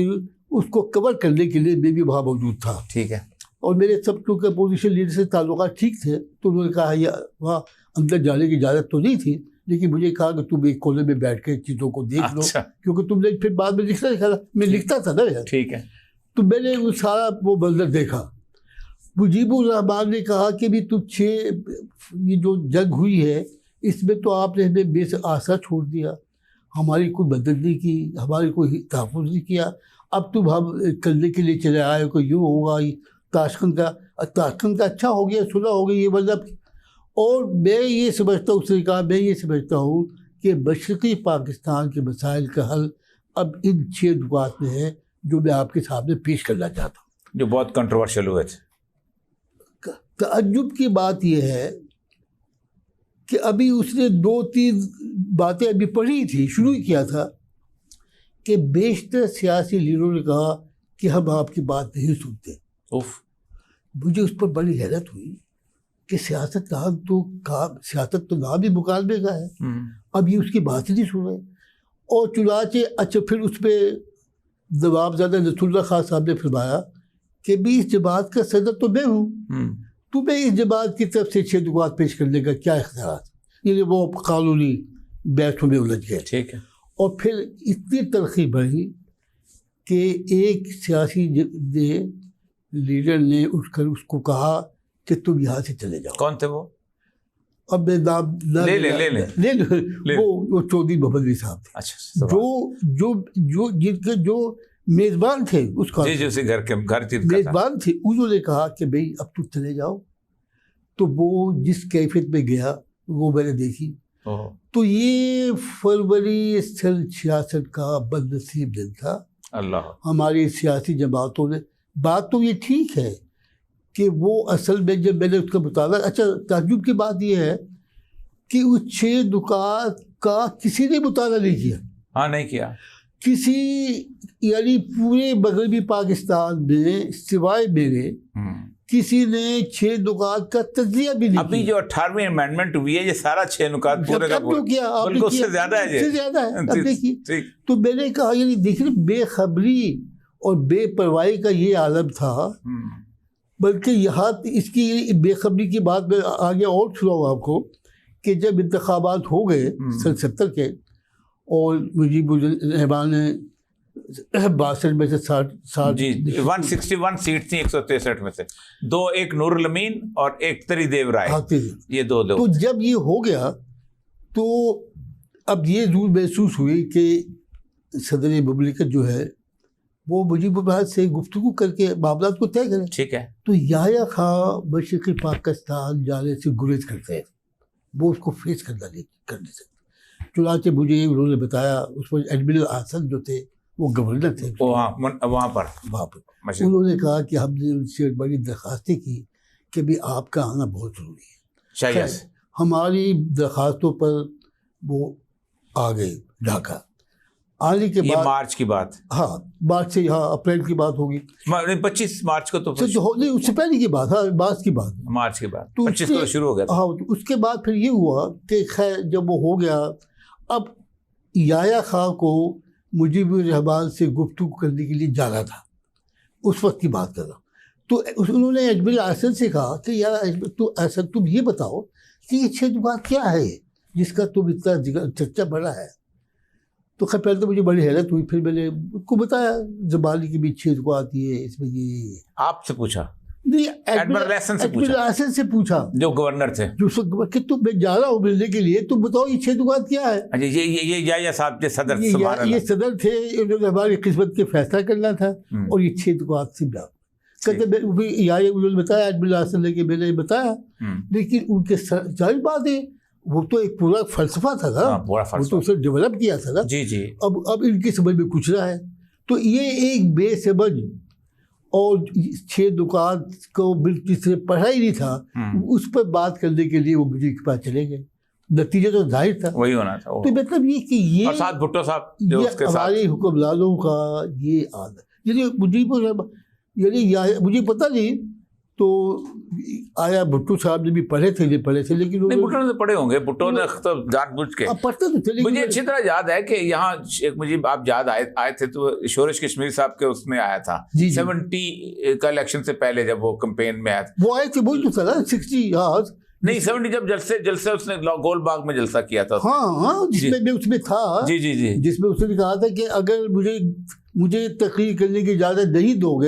उसको कवर करने के लिए मैं भी वहाँ मौजूद था। ठीक है। और मेरे सब क्योंकि अपोजिशन लीडर से ताल्लुकात ठीक थे तो उन्होंने कहा वहाँ अंदर जाने की इजाज़त तो नहीं थी, लेकिन मुझे कहा कि तुम एक कोने में बैठ के चीज़ों को देख लो, अच्छा, क्योंकि तुमने फिर बाद में लिखना लिखा था, मैं लिखता था ना यार। ठीक है। तो मैंने वो सारा वो मंजर देखा। मुजीबुर रहमान ने कहा कि भी ये जो जंग हुई है इसमें तो आपने हमें बेस आशा छोड़ दिया, हमारी कोई मदद नहीं की, हमारी कोई तहफ़्फ़ुज़ नहीं किया, अब तुम हम करने के लिए चले आए को यूँ होगा, ताशकंद का अच्छा हो गया, सुलह हो गई, ये मतलब। और मैं ये समझता हूँ, उसने कहा मैं ये समझता हूँ कि मशरक़ी पाकिस्तान के मसाइल का हल अब इन 6 नुकात में है जो मैं आपके सामने पेश करना चाहता हूँ, जो बहुत कंट्रोवर्शियल हुए थे। तअज्जुब की बात यह है कि अभी उसने 2-3 बातें अभी पढ़ी थी, शुरू किया था कि बेशतर सियासी लीडरों ने कहा कि हम आपकी बात नहीं सुनते। उफ, मुझे उस पर बड़ी हैरत हुई कि सियासत तो नाम ही मुकालमे का है, अब ये उसकी बात ही नहीं सुन रहे। और चुनाचे अच्छा फिर उस पर नवाबजादा नसरुल्लाह खान साहब ने फरमाया कि भी इस जमात का सदर तो मैं हूँ, तुम्हें इस जमात की तरफ से 6 नुकात पेश करने का क्या इख्तियार, यानी वो कानूनी बहसों में उलझ गए। ठीक है। और फिर इतनी तरक्की बढ़ी कि एक सियासी लीडर ने उठकर उसको कहा कि तुम यहाँ से चले जाओ। कौन थे वो? अब मैं नाम ले वो चौधरी मोहम्मद अली साहब थे। अच्छा, जो जिनके जो मेज़बान थे उसका, जी उसी घर मेज़बान थे, उन्होंने कहा कि भाई अब तुम चले जाओ। तो वो जिस कैफियत में गया वो मैंने देखी। तो ये फरवरी 66 का बदनसीब दिन था। अल्लाह। हमारी सियासी जमातों ने, बात तो ये ठीक है कि वो असल में जब मैंने उसका मुताला, अच्छा ताज्जुब की बात ये है कि उस 6 नुकात का किसी ने मुताला नहीं किया। हाँ, नहीं किया किसी, यानी पूरे मगरबी पाकिस्तान में सिवाय मेरे किसी ने 6 नुकात का तज्जिया भी नहीं अभी किया। जो 18वीं अमेंडमेंट हुई है ये सारा 6 नुकात पूरे का पूरा किया, बल्कि उससे ज्यादा है, उससे ज्यादा है। अब देखिए, तो मैंने कहा यानी देखिए बेखबरी और बेपरवाही का ये आलम था। बल्कि यहाँ इसकी बेखबरी की बात मैं आगे और सुनाऊँ आपको कि जब इंतखाबात हो गए सन 70 के और मुजीबुर रहमान ने 62 में से 60 जी 161 सीट थी 163 में से, 2 एक नूरुल अमीन और एक तरीदेव राय, ये 2 लोग। तो जब ये हो गया तो अब ये जरूर महसूस हुई कि सदर मुमलिकत जो है वो मुजीबुर रहमान से गुफ्तगू करके मामला को तय करें। ठीक है। तो याह्या खां मशरक़ी पाकिस्तान जाने से गुरेज करते हैं, वो उसको फेस कर नहीं सकते। चुनाचे मुझे उन्होंने बताया, उस पर एडमिरल आसन जो थे वो गवर्नर थे वहाँ पर उन्होंने कहा कि हमने उनसे बड़ी दरख्वास्तें की कि भी आपका आना बहुत ज़रूरी है। हमारी दरख्वास्तों पर वो आ गए ढाका। आने के बाद मार्च की बात, हाँ मार्च से, हाँ अप्रैल की बात होगी, 25 मार्च को तो नहीं उससे पहले की बात, हाँ मार्च की बात, मार्च के बाद 25 को शुरू हो गया। हाँ तो उसके बाद फिर ये हुआ कि खैर जब वो हो गया, अब याह्या खां को मुजीबुर रहमान से गुफ्तगू करने के लिए जाना था, उस वक्त की बात कर रहा हूँ। तो उन्होंने एडमिरल आसन से कहा कि यार तो ऐसा तुम ये बताओ कि ये 6 नुकात क्या है जिसका तुम इतना चर्चा बढ़ा है। तो खैर पहले तो मुझे बड़ी हैरत हुई, फिर मैंने उसको बताया ज़बानी की भी 6 नुकात ये इसमें ये। आपसे पूछा? नहीं, एडमिरल आसन से पूछा जो गवर्नर थे, जो कि तुम मैं जा रहा हूँ मिलने के लिए, तुम बताओ ये 6 नुकात क्या है। अच्छा, ये याह्या साहब के सदर, ये सदर थे, उन्होंने हमारी किस्मत के फैसला करना था और ये 6 नुकात से कहते उन्होंने बताया, एडमिरल आसन लेके मैंने बताया, लेकिन उनके सारी बातें वो तो एक पूरा फलसफा था ना, वो तो उसे डेवलप किया था ना। जी जी। अब इनकी समझ में कुछ रहा है, तो ये एक बेसमझ और 6 नुकात को बिल्कुल से पढ़ा ही नहीं था, उस पर बात करने के लिए वो मुझे के पास चले गए। नतीजा तो जाहिर था, वही होना था। तो मतलब ये कि ये और साथ भुट्टो साहब ये हमारे हुक्मरानों का ये आदत, मुझे पता नहीं तो आया भुट्टो साहब ने भी पढ़े थे लेकिन भुट्टो ने पढ़े होंगे, भुट्टो ने तो जानबूझ के पढ़ते तो थे। मुझे अच्छी तरह याद है कि यहाँ शेख मुजीब आप याद आए थे तो शोरश कश्मीरी साहब के उसमें आया था 70 का इलेक्शन से पहले, जब वो कैंपेन में आया था, वो आए थे, वही तो था ना 60। हाँ नहीं 70 जब जलसे उसने गोल बाग में जलसा किया था। हाँ, जिसमें मैं उसमें था। जी जी जी। जिसमें उसने कहा था कि अगर मुझे तकरीर करने की इजाजत नहीं दोगे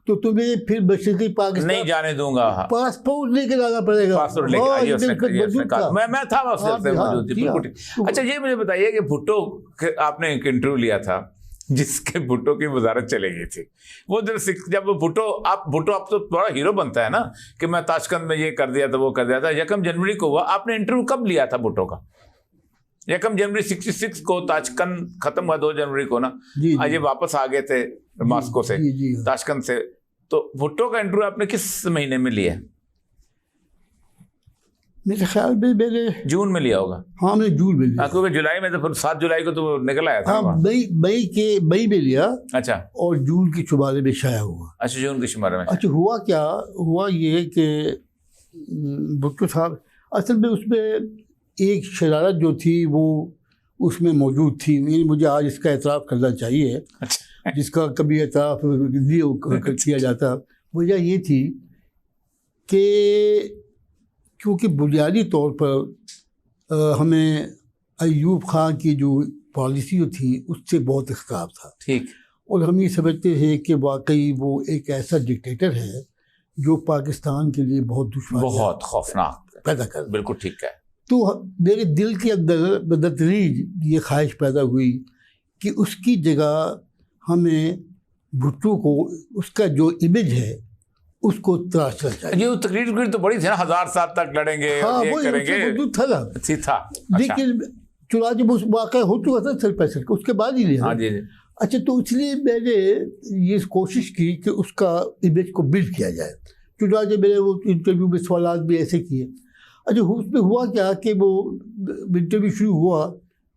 तो तुम्हें फिर मशरक़ी पाकिस्तान नहीं जाने दूंगा, पासपोर्ट लेकर आना पड़ेगा। पासपोर्ट लेके आइए, उसने कहा। मैं था उस जलसे में मौजूद थी, बिल्कुल। अच्छा, ये मुझे बताइए कि भुट्टो आपने एक इंटरव्यू लिया था जिसके भुट्टो की वजारत चली गई थी। वो जब भुट्टो आप तो बड़ा हीरो बनता है ना कि मैं ताशकंद में ये कर दिया था, वो कर दिया था। 1 जनवरी को हुआ। आपने इंटरव्यू कब लिया था भुट्टो का? 1 जनवरी 66 को ताशकंद खत्म हुआ, 2 जनवरी को ना। आज ये वापस आ गए थे मॉस्को से, ताशकंद से। तो भुट्टो का इंटरव्यू आपने किस महीने में लिया? मेरे ख्याल में मैंने जून में लिया होगा। हाँ, मैंने जून में लिया, क्योंकि जुलाई में तो फिर 7 जुलाई को तो निकल आया था। हाँ, मई में लिया। अच्छा। और जून की शुमारे में शाया हुआ। अच्छा, जून की शुमारे में। अच्छा, हुआ ये कि भुट्टो साहब असल में उसमें एक शरारत जो थी वो उसमें मौजूद थी। मुझे आज इसका एतराफ़ करना चाहिए, जिसका कभी एतराफ़ किया जाता। वजह ये थी कि क्योंकि बुनियादी तौर पर हमें अय्यूब खान की जो पॉलिसी थी उससे बहुत इख्तिलाफ था। ठीक। और हम ये समझते हैं कि वाकई वो एक ऐसा डिक्टेटर है जो पाकिस्तान के लिए बहुत दुश्मन, बहुत खौफनाक पैदा कर। बिल्कुल ठीक है। तो मेरे दिल के अंदर बदतरीज ये ख्वाहिश पैदा हुई कि उसकी जगह हमें भुट्टो को उसका जो इमेज है उसको तराशना चाहिए। ये तकरीर तो बड़ी थी ना, 1000 साल तक लड़ेंगे, हाँ, ये करेंगे, था ना। था। लेकिन चुनाव जब उस वाक़या हो चुका था 65 का, उसके बाद ही लिया। हाँ जी। अच्छा, तो इसलिए मैंने ये कोशिश की कि उसका इमेज को बिल्ड किया जाए। चुनाव जब मैंने वो इंटरव्यू में सवाल भी ऐसे किए। अच्छा, उसमें हुआ क्या कि वो इंटरव्यू शुरू हुआ,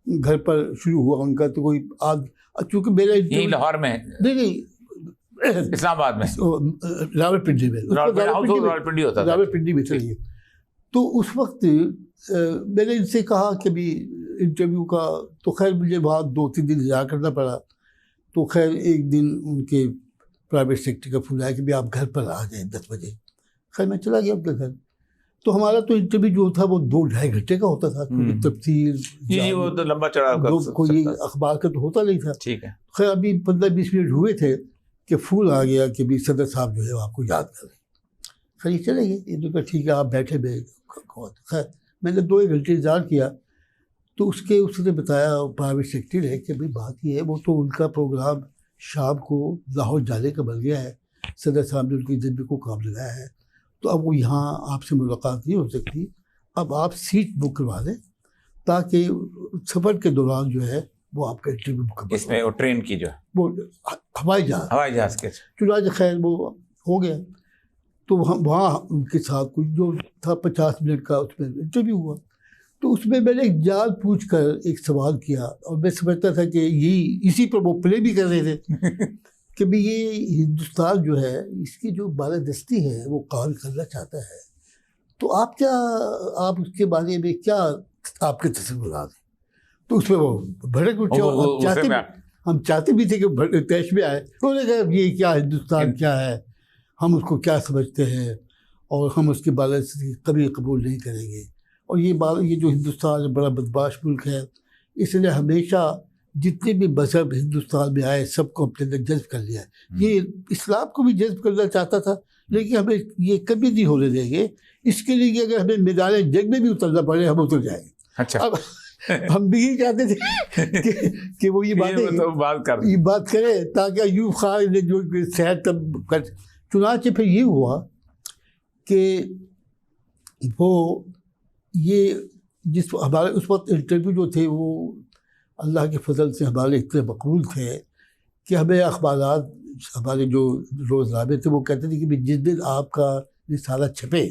घर पर शुरू हुआ उनका। तो कोई चूँकि मेरा यही लाहौर में नहीं इस्लामाबाद में, रावलपिंडी में, रावलपिंडी में चलिए। तो उस वक्त मैंने इनसे कहा कि भी इंटरव्यू का, तो खैर मुझे वहाँ 2-3 दिन इंतजार करना पड़ा। तो खैर एक दिन उनके प्राइवेट सेक्रेटरी का फोन आया कि भी आप घर पर आ जाए 10 बजे। खैर मैं चला गया अपने घर। तो हमारा तो इंटरव्यू जो था वो 2-2.5 घंटे का होता था, क्योंकि तफसील वो तो लंबा चढ़ा कोई अखबार का तो होता नहीं था। ठीक है। खैर अभी 15-20 मिनट हुए थे कि फ़ोन आ गया कि भी सदर साहब जो है आपको याद कर रहे। खैर ये चले गए। ये तो कहा ठीक है, आप बैठे। खैर मैंने 2-1 घंटे इंतजार किया। तो उसने बताया, प्राइवेट सेक्रेटरी है, कि भाई बात ये है, वो तो उनका प्रोग्राम शाम को लाहौर जाने का बन गया है। सदर साहब ने उनकी जब को काम लगाया है, तो अब वो यहाँ आपसे मुलाकात नहीं हो सकती। अब आप सीट बुक करवा दें ताकि सफ़र के दौरान जो है वो आपका इंटरव्यू बुक। इसमें वो ट्रेन की जो है वो हवाई जहाज़ के चुनाव खैर वो हो गया। तो वहाँ उनके साथ कुछ जो था 50 मिनट का उसमें इंटरव्यू हुआ। तो उसमें मैंने एक जान पूछ कर एक सवाल किया, और मैं समझता था कि इसी पर वो प्ले भी कर रहे थे कि भी ये हिंदुस्तान जो है इसकी जो बालादस्ती है वो काल करना चाहता है। तो आप उसके बारे में क्या आपके तस्वीर दें। तो उसमें वो भड़क उठे। हम चाहते भी थे कि तैश में आए। उन्होंने कहा ये क्या हिंदुस्तान क्या है, हम उसको क्या समझते हैं, और हम उसकी बालादस्ती कभी कबूल नहीं करेंगे। और ये जो हिंदुस्तान बड़ा बदमाश मुल्क है, इसने हमेशा जितने भी मजहब हिंदुस्तान में आए सबको अपने अंदर जज्ब कर लिया है। ये इस्लाम को भी जज्ब करना चाहता था, लेकिन हमें ये कभी नहीं होने देंगे। इसके लिए कि अगर हमें मैदान जंग में भी उतरना पड़े हम उतर जाएंगे। अच्छा। अब हम भी यही चाहते थे कि वो ये बात करे ताकि अय्यूब खान ने जो शहर तब कर। चुनांचे फिर ये हुआ कि वो ये जिस हमारे उस वक्त इंटरव्यू जो थे वो अल्लाह के फजल से हमारे इतने मकबूल थे कि हमें अखबारात, हमारे जो रोज़नामे थे वो कहते थे कि जिस दिन आपका रिसाला छपे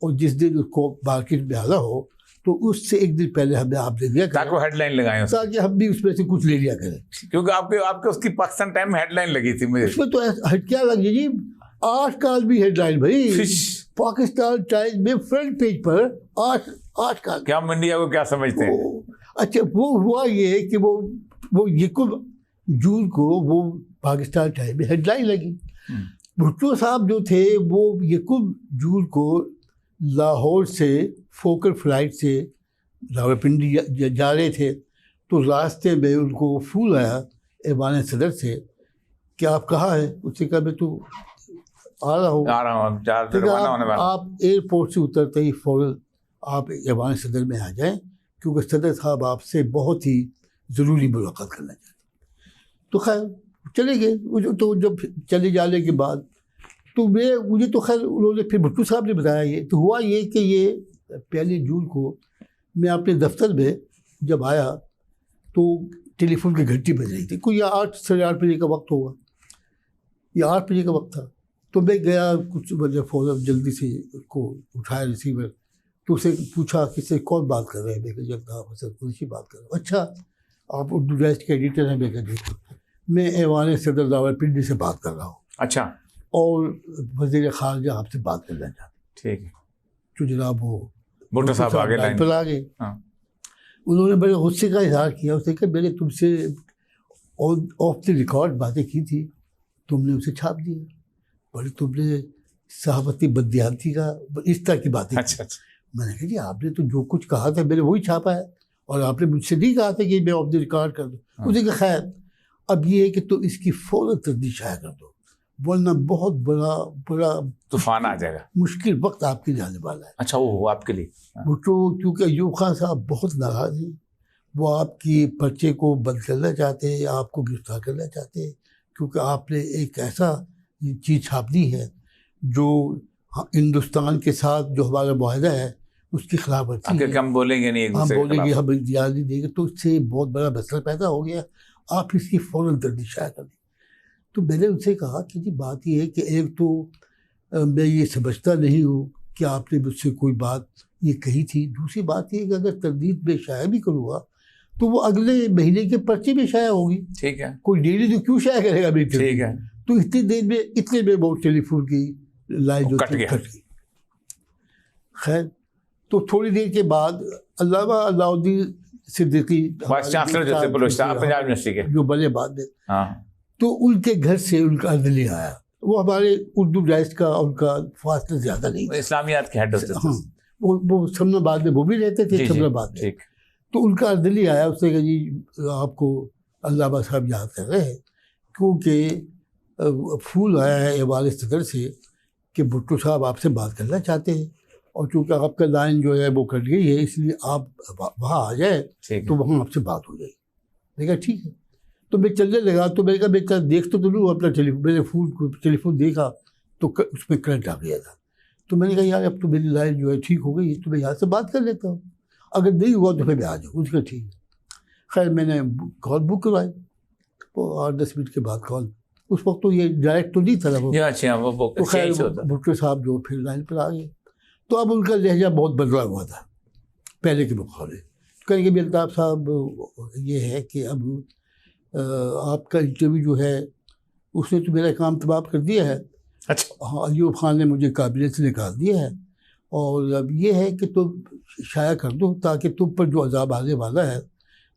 और जिस दिन उसको मार्केट में आना हो तो उससे एक दिन पहले हमें आप दे दिया ताकि हेडलाइन लगाएं, ताकि हम भी उसमें से कुछ ले लिया करें। क्योंकि आपके उसकी पाकिस्तान टाइम में हेडलाइन लगी थी मुझे। उसमें तो क्या लग जी 8 काल भी हेडलाइन भाई पाकिस्तान टाइम्स में फ्रंट पेज पर 8 काल। क्या हम इंडिया को क्या समझते हैं। अच्छा, वो हुआ ये कि वो यकम जून को वो पाकिस्तान टाइम्स में हेडलाइन लगी। भुट्टो साहब जो थे वो यकम जून को लाहौर से फोकर फ्लाइट से रावलपिंडी जा रहे थे, तो रास्ते में उनको फ़ोन आया ऐवान सदर से कि आप कहाँ हैं। उससे कहा मैं तो आ रहा हूँ, आप एयरपोर्ट से उतरते ही फ़ौरन आप ऐवान सदर में आ जाएं, क्योंकि सदर साहब आपसे बहुत ही ज़रूरी मुलाकात करना चाहते। तो खैर चले गए। तो जब चले जाने के बाद तो मुझे तो खैर उन्होंने फिर भुट्टो साहब ने बताया। ये तो हुआ ये कि ये 1 जून को मैं अपने दफ्तर में जब आया तो टेलीफोन की घंटी बज रही थी, कोई 8 साढ़े 8 बजे का वक्त होगा या 8 बजे का वक्त था। तो मैं गया, कुछ मतलब फ़ौरन जल्दी से उसको उठाया रिसीवर, तो उसे पूछा किससे कौन बात कर रहे हैं। मैं कहा जगतार हसन कुरैशी बात कर रहा हूँ। अच्छा, आप उर्दू डेस्क के एडिटर हैं? मैं कहा देखो, मैं ऐवान सदर रावलपिंडी से बात कर रहा हूँ। अच्छा, और वज़ीर ख़ारजा आपसे बात करना चाहते। ठीक है। तो जनाब वो भुट्टो साहब आगे लाइन पर आ गए। हाँ। उन्होंने बड़े गुस्से का इजहार किया। उसने कहा मैंने तुमसे ऑफ द रिकॉर्ड बातें की थी, तुमने उसे छाप दिया। बड़ी तुमने सहाबती बददियानती का इस तरह की बातें। अच्छा। मैंने कहा जी आपने तो जो कुछ कहा था मैंने वही छापा है, और आपने मुझसे नहीं कहा था कि मैं ऑफ द रिकॉर्ड कर दूँ। उसने कहा खैर अब ये है कि तो इसकी फ़ौरन तस्दीक शाया कर दो, वरना बहुत बड़ा तूफान आ जाएगा, मुश्किल वक्त आपके जाने वाला है। अच्छा, वो आपके लिए भुट्टो, क्योंकि अयूब खान साहब बहुत नाराज़ हैं, वो आपकी पर्चे को बंद करना चाहते हैं, आपको गिरफ्तार करना चाहते हैं, क्योंकि आपने एक ऐसा चीज़ छाप दी है जो हिंदुस्तान के साथ जो हमारा मुआहदा है उसकी खिलाफ वर्जी है। हम बोलेंगे नहीं, हम बोलेंगे, हम इख्तियार नहीं देंगे, तो इससे बहुत बड़ा मसला पैदा हो गया। आप इसकी फ़ौरन तस्दीक शाया कर दें। तो मैंने उनसे कहा कि जी बात ये है कि एक तो मैं ये समझता नहीं हूँ कि आपने मुझसे कोई बात ये कही थी। दूसरी बात ये कि अगर तस्दीक में शाया भी करूँगा तो वो अगले महीने के पर्चे में शाया होगी। ठीक है, कोई डेली तो क्यों शाया करेगा मेरी? ठीक है। तो इतने में वो टेलीफोन की लाइन जो कट गई। खैर तो थोड़ी देर के बाद अल्लामा अलाउद्दीन सिद्दीकी वाइस चांसलर जो थे पंजाब यूनिवर्सिटी के, जो बने बाद में, हाँ, तो उनके घर से उनका अर्दली आया। वो हमारे उर्दू डेस्क का उनका फासला ज़्यादा नहीं, इस्लामियात के हेड होते थे। हाँ, वो शमनाबाद में वो भी रहते थे, शमनाबाद में। तो उनका अर्दली आया, उसने कहा जी आपको अल्लामा साहब याद कर रहे हैं, क्योंकि फूल आया है ऐवान सदर से कि भुट्टो साहब आपसे बात करना चाहते हैं, और चूँकि आपका लाइन जो है वो कट गई है, इसलिए आप वहाँ आ जाए तो वहाँ आपसे बात हो जाएगी। मैंने कहा ठीक है। तो मैं चलने लगा, तो मैंने कहा मैं देख तो लूँ अपना टेलीफोन। मैंने टेलीफोन देखा तो उसमें करंट आ गया था। तो मैंने कहा यार अब तो मेरी लाइन जो है ठीक हो गई, तो मैं यहाँ से बात कर लेता हूँ, अगर नहीं हुआ तो फिर मैं आ जाऊँ। उसका ठीक है। खैर मैंने कॉल बुक करवाई, तो 8-10 मिनट के बाद कॉल, उस वक्त तो ये डायरेक्ट तो नहीं था वो। तो खैर भुट्टो साहब जो फिर लाइन पर आ गए। तो अब उनका लहजा बहुत बदला हुआ था पहले के मुकाबले। कहेंगे भी अल्ताफ़ साहब ये है कि अब आपका इंटरव्यू जो है उसने तो मेरा काम तबाह कर दिया है। अच्छा, हाँ, अयूब खान ने मुझे काबिलियत से निकाल दिया है, और अब ये है कि तुम शाया कर दो ताकि तुम पर जो अजाब आने वाला है।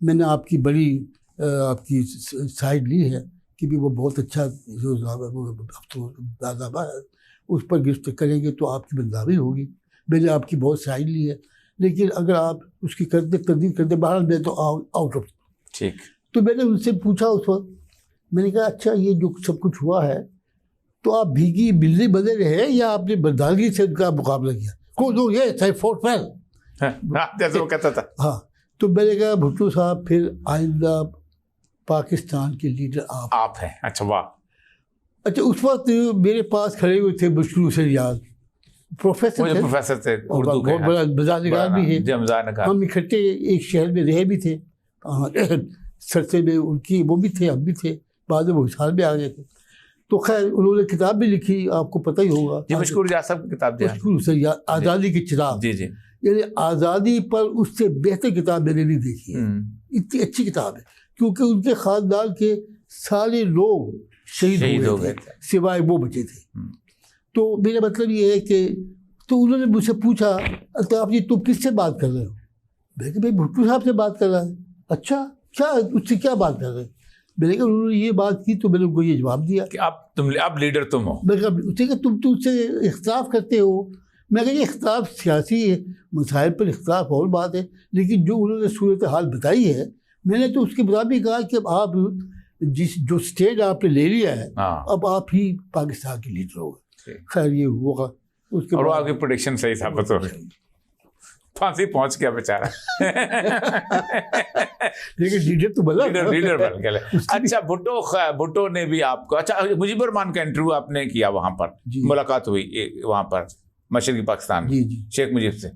मैंने आपकी बड़ी आपकी साइड ली है कि भी वो बहुत अच्छा जो दादाबा है उस पर गिरफ्त करेंगे तो आपकी बदनामी होगी। मैंने आपकी बहुत साइड ली है, लेकिन अगर आप उसकी करते तस्दीक करते बाहर मैं तो आउट ऑफ। ठीक। तो मैंने उनसे पूछा उस वक्त, मैंने कहा अच्छा ये जो सब कुछ हुआ है तो आप भीगी बिल्ली बने रहे या आपने बर्दानगी से उनका मुकाबला किया? को ये सही फोर्ट फैल जैसे वो कहता था। हाँ, तो मैंने कहा भुट्टो साहब फिर आइंदा पाकिस्तान के लीडर आप हैं। अच्छा वाह। अच्छा, उस वक्त मेरे पास खड़े हुए थे बशरू से याद प्रोफेसर थे, उर्दू के, बहुत बड़ा मज़ाक़ भी है। हम इकट्ठे एक शहर में रहे भी थे, सरसे में उनकी वो भी थे, हम भी थे, बाद में वो हिसार में आ गए थे। तो खैर उन्होंने किताब भी लिखी, आपको पता ही होगा, मशकूर साहब की किताब थी, आज़ादी की चिराग। जी जी। यानी आज़ादी पर उससे बेहतर किताब मैंने नहीं देखी है। इतनी अच्छी किताब है, क्योंकि उनके ख़ानदान के सारे लोग शहीद हो गए थे, सिवाय वो बचे थे। तो मेरा मतलब ये है कि तो उन्होंने मुझसे पूछा तो आप जी तुम किससे बात कर रहे हो? मैंने कहा भाई भुट्टो साहब से बात कर रहा है। अच्छा, क्या उससे क्या बात कर रहे हैं? मैंने कहा उन्होंने ये बात की तो मैंने उनको ये जवाब दिया कि आप लीडर तुम हो। मैंने कहा तुम तो उससे इख्तिलाफ करते हो। मैं कहा ये इख्तिलाफ सियासी मसाइल पर इख्तिलाफ और बात है, लेकिन जो उन्होंने सूरत हाल बताई है मैंने तो उसके मुताबिक कहा कि अब आप जो स्टेज आपने ले लिया है अब आप ही पाकिस्तान के लीडर होगा। खैर ये होगा उसके और बाद आपकी प्रोडिक्शन सही साबित हो गई, फांसी पहुंच गया बेचारा। लेकिन लीडर तो बना, लीडर बन गया। अच्छा भुट्टो ने भी आपको, अच्छा मुजीबुर रहमान का इंटरव्यू आपने किया, वहां पर मुलाकात हुई वहां पर मशरकी पाकिस्तान में शेख मुजीब से,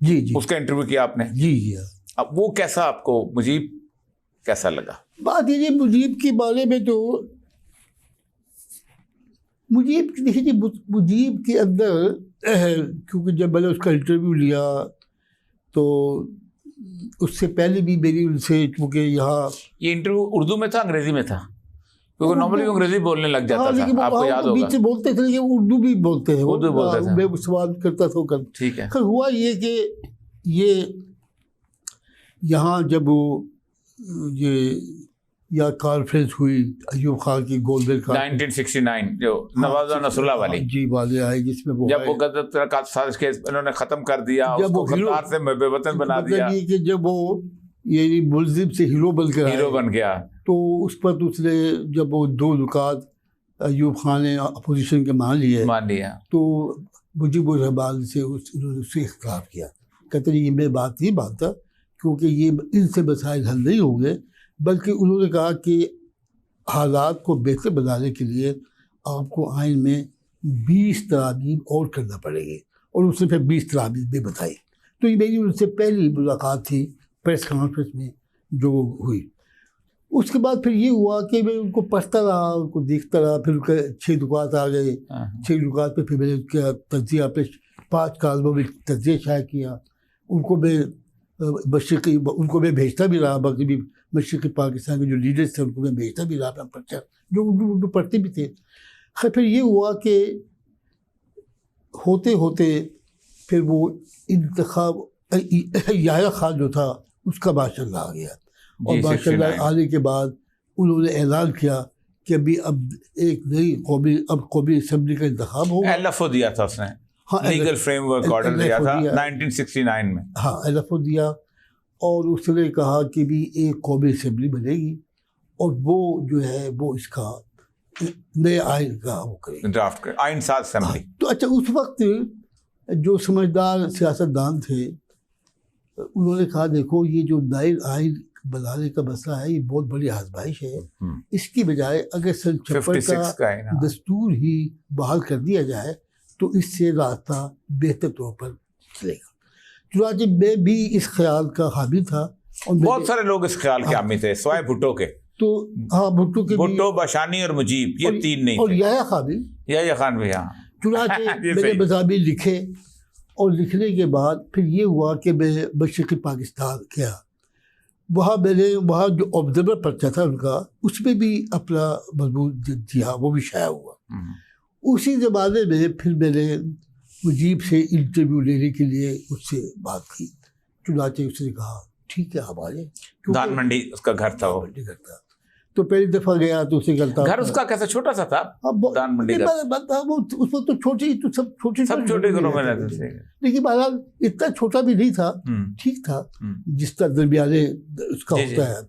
जी उसका इंटरव्यू किया आपने? जी। अब वो कैसा आपको मुजीब कैसा लगा? बात ये मुजीब के बारे में तो मुजीब देखिए जी, मुजीब के अंदर क्योंकि जब मैंने उसका इंटरव्यू लिया तो उससे पहले भी मेरी उनसे, क्योंकि यहाँ ये इंटरव्यू उर्दू में था अंग्रेजी में था? क्योंकि नॉर्मली अंग्रेजी बोलने लग जाता था, आपको याद होगा। बीच से बोलते थे, लेकिन उर्दू भी बोलते हैं, उर्दू बोलते थे। मैं सवाल करता था कर। ठीक है। खैर हुआ ये कि ये यहाँ जब वो ये या कॉन्फ्रेंस हुई अयूब खान की गोल्डन 1969 जो नवाज़ नसरुल्लाह वाली जी वाले आए, जिसमें वो जब वो गद्दार का साजिश के उन्होंने खत्म कर दिया, उसको गद्दार से बेवतन बना दिया, कि जब वो ये मुलजिम से हीरो बन गया तो उस पर उसने जब वो 2 नुकात अयूब खान ने अपोजिशन के मान लिया तो मुजीबुर रहमान से उन्होंने उससे इख्तिलाफ किया। कहते ये मैं बात नहीं मानता, क्योंकि ये इनसे मसाइल हल नहीं होंगे, बल्कि उन्होंने कहा कि हालात को बेहतर बनाने के लिए आपको आइन में 20 तरामीम और करना पड़ेगी, और उसने फिर 20 तरामीम भी बताई। तो ये मेरी उनसे पहली मुलाकात थी प्रेस कॉन्फ्रेंस में जो हुई। उसके बाद फिर ये हुआ कि मैं उनको पढ़ता रहा, उनको देखता रहा, फिर उनके 6 नुकात आ गए, 6 नुकात पे फिर मैंने उनका तज्जिया पे 5 कालमों में तज्जिया शाया किया। उनको मैं भेजता भी रहा, मगरबी मशरक़ी पाकिस्तान के जो लीडर्स थे उनको मैं भेजता भी रहा अपना पर्चा, जो उर्दू पढ़ते भी थे। खैर फिर ये हुआ कि होते होते फिर वो इंतखाब याह्या खान जो था उसका माशाअल्लाह आ गया, और माशाअल्लाह आने के बाद उन्होंने ऐलान किया कि अभी अब एक नई कौमी असम्बली का इंतखाब होगा। एलएफओ दिया था उसने, लीगल फ्रेमवर्क ऑर्डर दिया था 1969 में। हाँ एलएफओ दिया, और उसने कहा कि भी एक कौमी असम्बली बनेगी और वो जो है वो इसका नए आइन का वो करेगी, ड्राफ्ट कर आइन साज असेंबली। तो अच्छा उस वक्त जो समझदार सियासतदान थे उन्होंने कहा देखो ये जो नए आइन बनाने का मसला है ये बहुत बड़ी आजमाइश है, इसकी बजाय अगर सन 56 का दस्तूर ही बहाल कर दिया जाए तो इससे रास्ता बेहतर तौर पर चलेगा। चुनांचे मैं भी इस ख्याल का हामी था, और बहुत सारे लोग इस ख्याल के हामी थे सिवाय भुट्टो के। तो हाँ भुट्टो, बशानी और मुजीब, ये 3 नहीं थे, और याह्या खान भी हाँ। चुनांचे मैंने मज़ामी लिखे, और लिखने के बाद फिर ये हुआ कि मैं मशरक़ी पाकिस्तान गया, वहाँ जो ऑब्जर्वर पर्चा था उनका उसमें भी अपना मजमून दिया, वो भी शाया हुआ। उसी ज़माने में फिर मैंने मुजीब से इंटरव्यू लेने के लिए उससे बात की। चुनांचे उसने कहा ठीक है आप आ जाए, दान मंडी उसका घर था, वो घर था। तो पहली दफ़ा गया तो उसे करता घर उसका कैसा छोटा सा था, दान मंडी का वो उसमें तो छोटे तो सब छोटे घरों में रहते थे, लेकिन बहरहाल इतना छोटा भी नहीं था, ठीक था जिस तरह दरमियाने उसका होता है।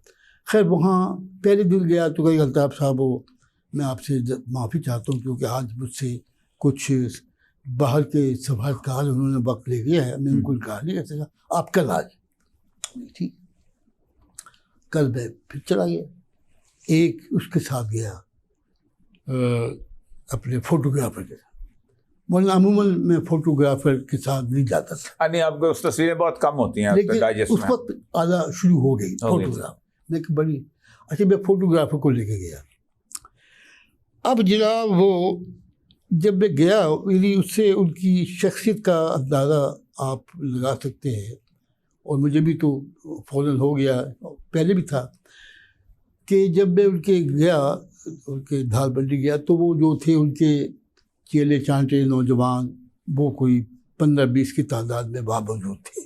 खैर वहाँ पहले दिन गया तो कहीं अल्ताफ़ साहब वो मैं आपसे माफ़ी चाहता हूँ क्योंकि आज मुझसे कुछ बाहर के सफारतकार उन्होंने वक्त ले लिया है, मैं उनको इनकार नहीं कर सका, आप कल आ जाए। ठीक, कल मैं फिर चला गया, एक उसके साथ गया अपने फोटोग्राफर के साथ, वरना अमूमन मैं फोटोग्राफर के साथ नहीं जाता था। नहीं आपको उस तस्वीरें बहुत कम होती हैं, लेकिन उस वक्त आना शुरू हो गई फोटोग्राफ, लेकिन बड़ी अच्छा मैं फोटोग्राफर को लेके गया। अब जनाब वो जब मैं गया मेरी उससे उनकी शख्सियत का अंदाज़ा आप लगा सकते हैं, और मुझे भी तो फ़ौरन हो गया, पहले भी था कि जब मैं उनके गया, उनके धार मंडी गया तो वो जो थे उनके चेले चांटे नौजवान वो कोई 15-20 की तादाद में वहाँ मौजूद थे,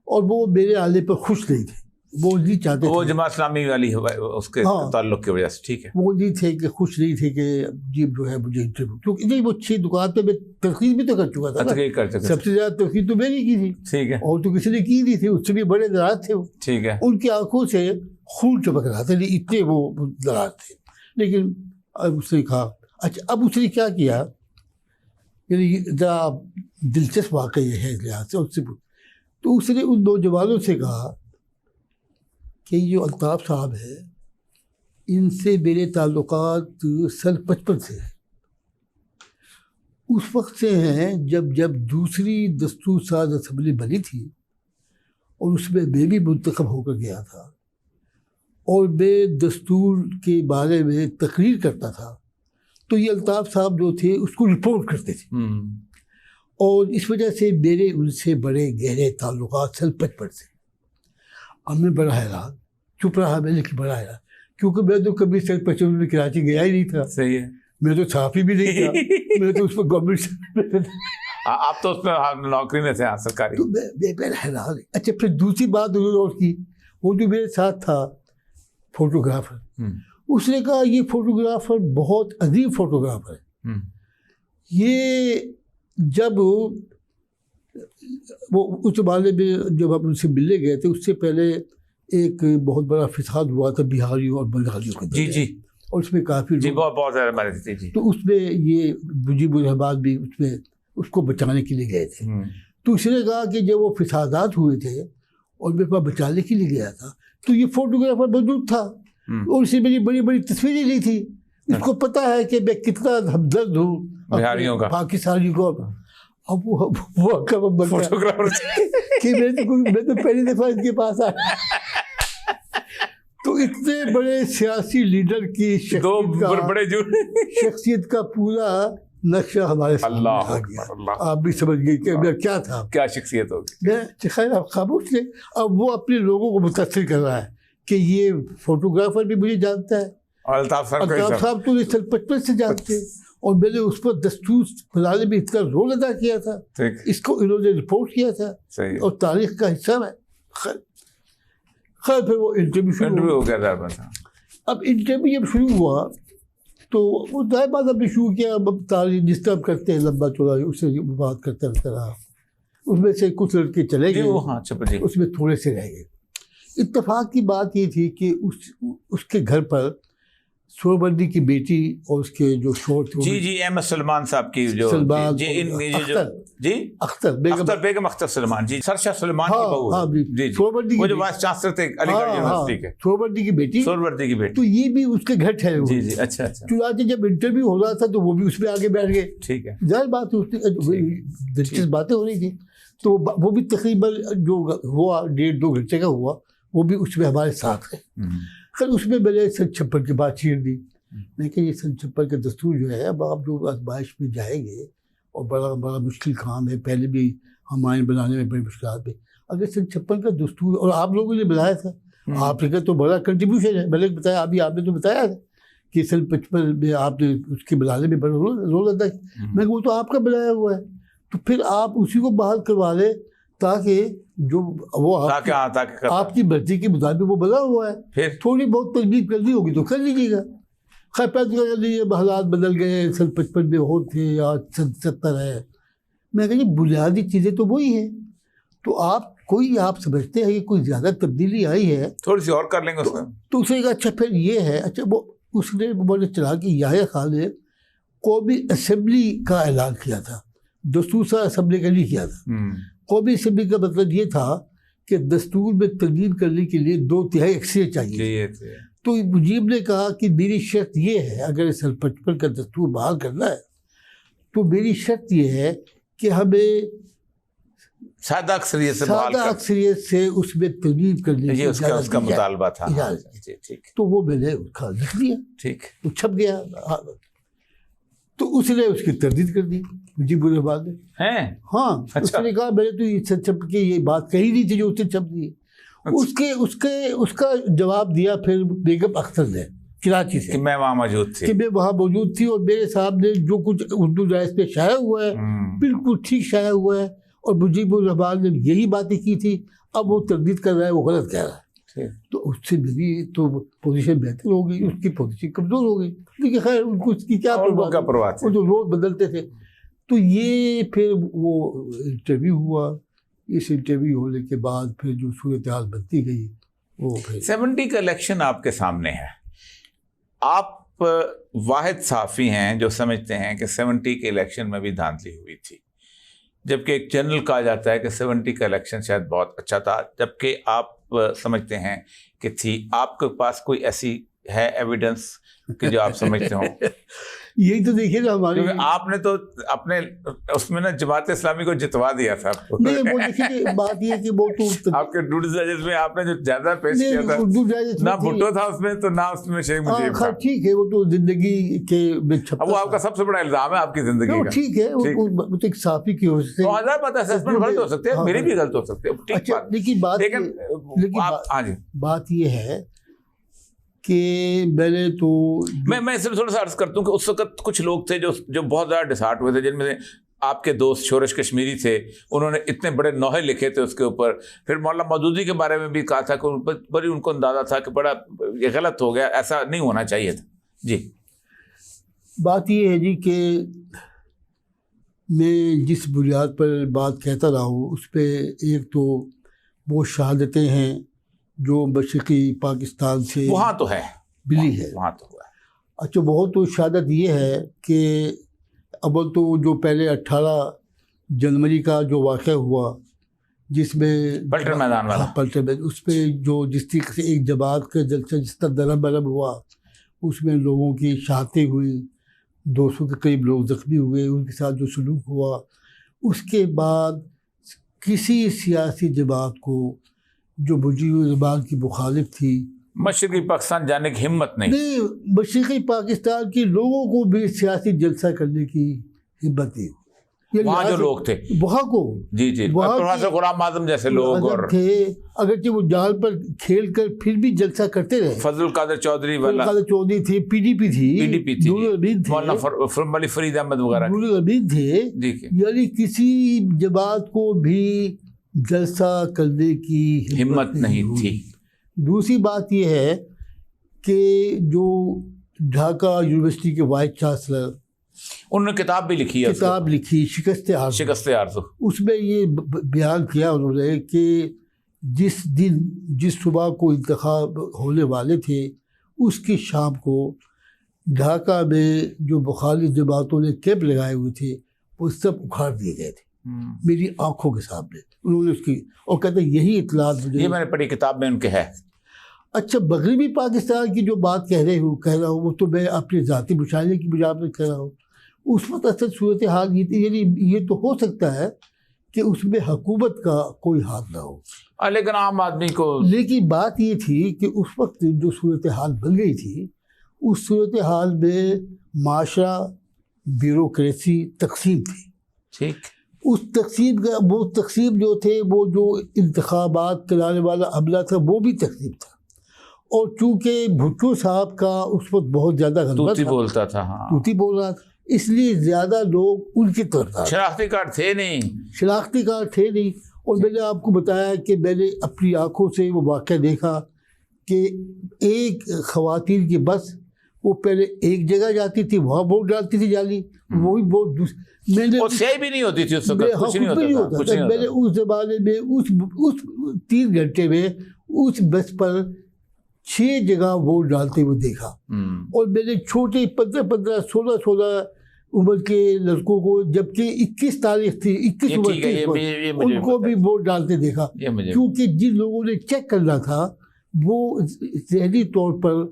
और वो मेरे आने पर खुश नहीं थे। वो नहीं चाहते वो थे। जमात इस्लामी वाली उसके हाँ। ताल्लुक की वजह से, ठीक है। वो नहीं थे कि खुश नहीं थे कि जी जो है मुझे इंटरव्यू, क्योंकि नहीं वो 6 दुकान पे मैं तनकीद भी तो कर चुका था ना। तहकीक कर चुके, सबसे ज्यादा तनकीद तो मैंने की थी, ठीक है, और तो किसी ने की नहीं थी। उससे भी बड़े दराज थे वो, ठीक है। उनकी आंखों से खून चमक रहा था, इतने वो दराज थे। लेकिन अब उसने कहा, अच्छा अब उसने क्या किया, यानी जरा दिलचस्प वाकई है इस लिहाज से, उससे तो उसने उन नौजवानों से कहा कि ये जो अल्ताफ़ साहब है, इनसे मेरे ताल्लुकात सन 55 से हैं। उस वक्त से हैं जब दूसरी दस्तूर साज असम्बली बनी थी और उसमें मैं भी मुंतखब होकर गया था, और मैं दस्तूर के बारे में तकरीर करता था, तो ये अल्ताफ़ साहब जो थे उसको रिपोर्ट करते थे, और इस वजह से मेरे उनसे बड़े गहरे ताल्लुकात सन 55 से। अब मैं बड़ा हैरान, चुप रहा मैं, लेकिन बड़ा हैरान, क्योंकि मैं तो कभी सन 55 में कराची गया ही नहीं था। सही है। मैं तो सहाफ़ी भी नहीं था, मैं तो उस पर गवर्नमेंट आप तो उसमें नौकरी में थे, हाँ, सरकारी। तो मैं हैरान। अच्छा, फिर दूसरी बात उन्होंने और की, वो जो मेरे साथ था फोटोग्राफर, उसने कहा ये फोटोग्राफर बहुत अजीब फोटोग्राफर है। ये जब वो उस जमाने में जब हम उनसे मिलने गए थे, उससे पहले एक बहुत बड़ा फिसाद हुआ था बिहारियों और बंगालियों के जी जी, और उसमें काफ़ी जी बहुत ज़्यादा मरे थे जी। तो उसमें ये मुजीबुर रहमान भी उसमें उसको बचाने के लिए गए थे। तो उसने कहा कि जब वो फिसादात हुए थे और मेरे पास बचाने के लिए गया था, तो ये फोटोग्राफर मौजूद था और उसे मेरी बड़ी बड़ी तस्वीरें ली थी। इसको पता है कि मैं कितना हमदर्द हूँ बिहारियों का, पाकिस्तानी को। अब वो फोटोग्राफर कि मैं तो पहली दफा इनके पास आया। तो इतने बड़े सियासी लीडर की शख्सियत का पूरा नक्शा हमारे सामने आ गया। आप भी समझ गए कि क्या था, क्या शख्सियत होगी। खैर आप खामोश थे। अब वो अपने लोगों को मुतासिर कर रहा है कि ये फोटोग्राफर भी मुझे जानता है, और अल्ताफ साहब तो सन 55 से जानते हैं, और मैंने उस पर दस्तूर फैलाने में इतना रोल अदा किया था, इसको इन्होंने रिपोर्ट किया था और तारीख का हिस्सा है। खैर फिर वो इंटरव्यू हो गया था। अब इंटरव्यू जब शुरू हुआ तो वो दाएँ बात हमने शुरू किया। अब तारीख जिस तरह करते हैं लंबा चौड़ा, उससे बात करते रहता रहा। उसमें से कुछ लड़के चले गए, उसमें थोड़े से रह गए। इत्तेफाक की बात ये थी कि उसके घर पर सोहरवर्दी की बेटी और उसके जो शोहर थे, जी जी, अहमद सलमान साहब की जो सलमान जी अख्तर बेगम अख्तर सलमान जी, सरशाह सलमान की बहू। हाँ जी, सोहरवर्दी वो जो वाइस चांसलर थे अलीगढ़ यूनिवर्सिटी के, सोहरवर्दी की बेटी। तो ये भी उसके घर ठहरे हुए। जी जी, अच्छा। चुनाचे जब इंटरव्यू हो रहा था तो वो भी उसमें आगे बैठ गए। ठीक है, जाहिर बात है, दिलचस्प बातें हो रही थी। तो वो भी तकरीबन जो हुआ 1.5-2 घंटे का हुआ, वो भी उसमें हमारे साथ है। खैर उसमें मैंने सन 56 की बात छीन दी। लेकिन ये सन 56 का दस्तूर जो है, अब आप जो आजमाइश में जाएंगे और बड़ा मुश्किल काम है, पहले भी हम आइन बनाने में बड़ी मुश्किल पे, अगर सन 56 का दस्तूर और आप लोगों ने बनाया था, आपका तो बड़ा कंट्रीब्यूशन है। मैंने बताया, अभी आपने तो बताया था कि सन 55 में आपने उसके बनाने में बड़ा रोल अदा किया। मैं वो तो आपका बनाया हुआ है, तो फिर आप उसी को बहाल करवा लें ताकि जो वो आपकी मर्जी के मुताबिक वो बना हुआ है। फिर थोड़ी बहुत तजदीद करनी होगी तो कर लीजिएगा। खैर पैदा हालात बदल गए, सन 55 में हो थे, आज सन 70 है। मैं कहती बुनियादी चीज़ें तो वही हैं। तो आप समझते हैं कि कोई ज़्यादा तब्दीली आई है, थोड़ी सी और कर लेंगे उसमें। तो उसे कहा अच्छा फिर ये है। अच्छा वो उसने बोले चला कि याह्या खान ने कौमी असम्बली का ऐलान किया था, दस्तूर सा असम्बली का नहीं किया था। कौमी असम्बली का मतलब ये था कि दस्तूर में तरमीम करने के लिए 2/3 अक्सरियत चाहिए। तो मुजीब ने कहा कि मेरी शर्त ये है, अगर सन 55 का दस्तूर बहाल करना है तो मेरी शर्त ये है कि हमें सादा अक्सरियत से उसमें तरमीम करने की उसका मुतालबा था। ठीक। तो वो मैंने उसका लिख दिया, ठीक, तो छप गया। तो उसने उसकी तरदीद कर दी मुजीबुर रहमान ने। हाँ, अच्छा। उसने कहा मैंने तो ये छप के ये बात कही नहीं थी जो उसने छप दी। अच्छा। उसका जवाब दिया फिर बेगम अख्तर ने कराची से कि मैं वहाँ मौजूद थी और मेरे सामने जो कुछ उर्दू जायज़ पे शाया हुआ है बिल्कुल ठीक शाया हुआ है, और मुजीबुर रहमान ने यही बातें की थी। अब वो तरदीद कर रहा है, वो गलत कह रहा है। तो उससे मेरी तो पोजीशन बेहतर हो गई, उसकी पोजीशन कमज़ोर हो गई। लेकिन खैर उनको उसकी क्या परवाह, वो जो रोज बदलते थे। तो ये फिर वो इंटरव्यू हुआ, इस इंटरव्यू होने के बाद फिर जो सूरत हाल बनती गई वो फिर 70 का इलेक्शन आपके सामने है। आप वाहिद साफ़ी हैं जो समझते हैं कि 70 के इलेक्शन में भी धांधली हुई थी, जबकि एक जनरल कहा जाता है कि 70 का इलेक्शन शायद बहुत अच्छा था, जबकि आप समझते हैं कि थी। आपके पास कोई ऐसी है एविडेंस कि जो आप समझते हो? यही तो देखिए ना हमारे, क्योंकि आपने तो अपने उसमें ना जमात इस्लामी को जितवा दिया था आपको। नहीं वो देखिए बात ये है कि वो तो आपके डूड जजेस में आपने जो ज्यादा पेश किया था, ना भुट्टो था उसमें तो ना उसमें शेख मुजीब था। ठीक है, वो तो जिंदगी के में छपा, अब वो आपका सबसे बड़ा इल्जाम है आपकी जिंदगी का। ठीक है, वो तो एक साफी की वजह से 2000 पता असेसमेंट गलत हो सकते हैं, मेरी भी गलत हो सकती है, ठीक बात। लेकिन हाँ जी, बात ये है कि मैंने तो मैं सिर्फ थोड़ा सा अर्ज करता हूँ कि उस वक्त कुछ लोग थे जो बहुत ज़्यादा डिसहार्ट हुए थे, जिनमें से आपके दोस्त शोरश कश्मीरी थे। उन्होंने इतने बड़े नोहे लिखे थे उसके ऊपर। फिर मौलाना मौदूदी के बारे में भी कहा था कि बड़ी उनको अंदाजा था कि बड़ा ये गलत हो गया, ऐसा नहीं होना चाहिए था। जी, बात ये है जी कि मैं जिस बुनियाद पर बात कहता रहा हूँ उस पर एक तो वो शहादतें हैं जो मशरक़ी पाकिस्तान से वहाँ तो है, मिली है, वहाँ तो हुआ है। अच्छा, बहुत तो शहादत ये है कि अव्वल तो जो पहले 18 जनवरी का जो वाक़या हुआ जिसमें पलटन मैदान वाला, पलटन में उस पर जो जिस तरीके से एक जमात का जलसा जिस तरह दरम बरम हुआ, उसमें लोगों की शहादतें हुई, 200 के करीब लोग ज़ख्मी हुए, उनके साथ जो सलूक हुआ, उसके बाद किसी सियासी जमात को जो मुजीब की मुखालिफ थी मशरक़ी पाकिस्तान जाने की हिम्मत नहीं, मशरक़ी पाकिस्तान के लोगों को भी सियासी जलसा करने की हिम्मत नहीं। वहाँ जो लोग थे वहाँ को जी प्रोफेसर गुलाम आजम जैसे लोग और थे, अगरचे वो जाल पर खेल कर फिर भी जलसा करते रहे। फजल कादर चौधरी वाला, चौधरी थे, PDP थी, नूरुल अमीन थे, मौलाना फरीद अहमद वगैरह, नूरुल अमीन थे। यानी किसी जमात को भी जलसा करने की हिम्मत नहीं थी। दूसरी बात यह है कि जो ढाका यूनिवर्सिटी के वाइस चांसलर, उन्होंने किताब भी लिखी है, किताब लिखी शिकस्त आरज़ू, उसमें ये बयान किया उन्होंने कि जिस सुबह को इंतखाब होने वाले थे उसकी शाम को ढाका में जो मुखालिफ जमातों ने कैंप लगाए हुए थे वो सब उखाड़ दिए गए थे मेरी आंखों के सामने। उन्होंने उसकी और कहते यही इतलात मुझे, ये मैंने पढ़ी किताब में उनके है। अच्छा, मगरबी पाकिस्तान की जो बात कह रहा हूँ वो तो मैं अपने ज़ाती मुशाहिदे की बुनियाद पर कह रहा हूँ। उस वक्त असल सूरत हाल ये थी, यानी ये तो हो सकता है कि उसमें हुकूमत का कोई हाथ ना हो, लेकिन आम आदमी को, लेकिन बात ये थी कि उस वक्त जो सूरत हाल बन गई थी उस सूरत हाल में माशरा, ब्यूरोक्रेसी तकसीम थी। ठीक, उस तकसीम का वो तकसीम जो थे, वो जो इंतखाबात कराने वाला अमला था वो भी तकसीम था। और चूँकि भुट्टो साहब का उस वक्त बहुत ज़्यादा तूती बोलता था, हाँ तूती बोल रहा था, इसलिए ज़्यादा लोग उनकी तरफ थे। शनाख्ती कार्ड थे नहीं। और मैंने आपको बताया कि मैंने अपनी आँखों से वो वाक़या देखा कि एक ख़वातीन की बस वो पहले एक जगह जाती थी, वहाँ वोट डालती थी जाली, वही वोट मैंने और सही भी नहीं होती थी उस वक्त, कुछ नहीं होता था। मैंने उस ज़माने में उस 3 घंटे में उस बस पर 6 जगह वोट डालते हुए देखा। और मैंने छोटे 15, 16 उम्र के लड़कों को, जबकि 21 तारीख थी, 21 उम्र की, उनको भी वोट डालते देखा। क्योंकि जिन लोगों ने चेक करना था वो ज़हनी तौर पर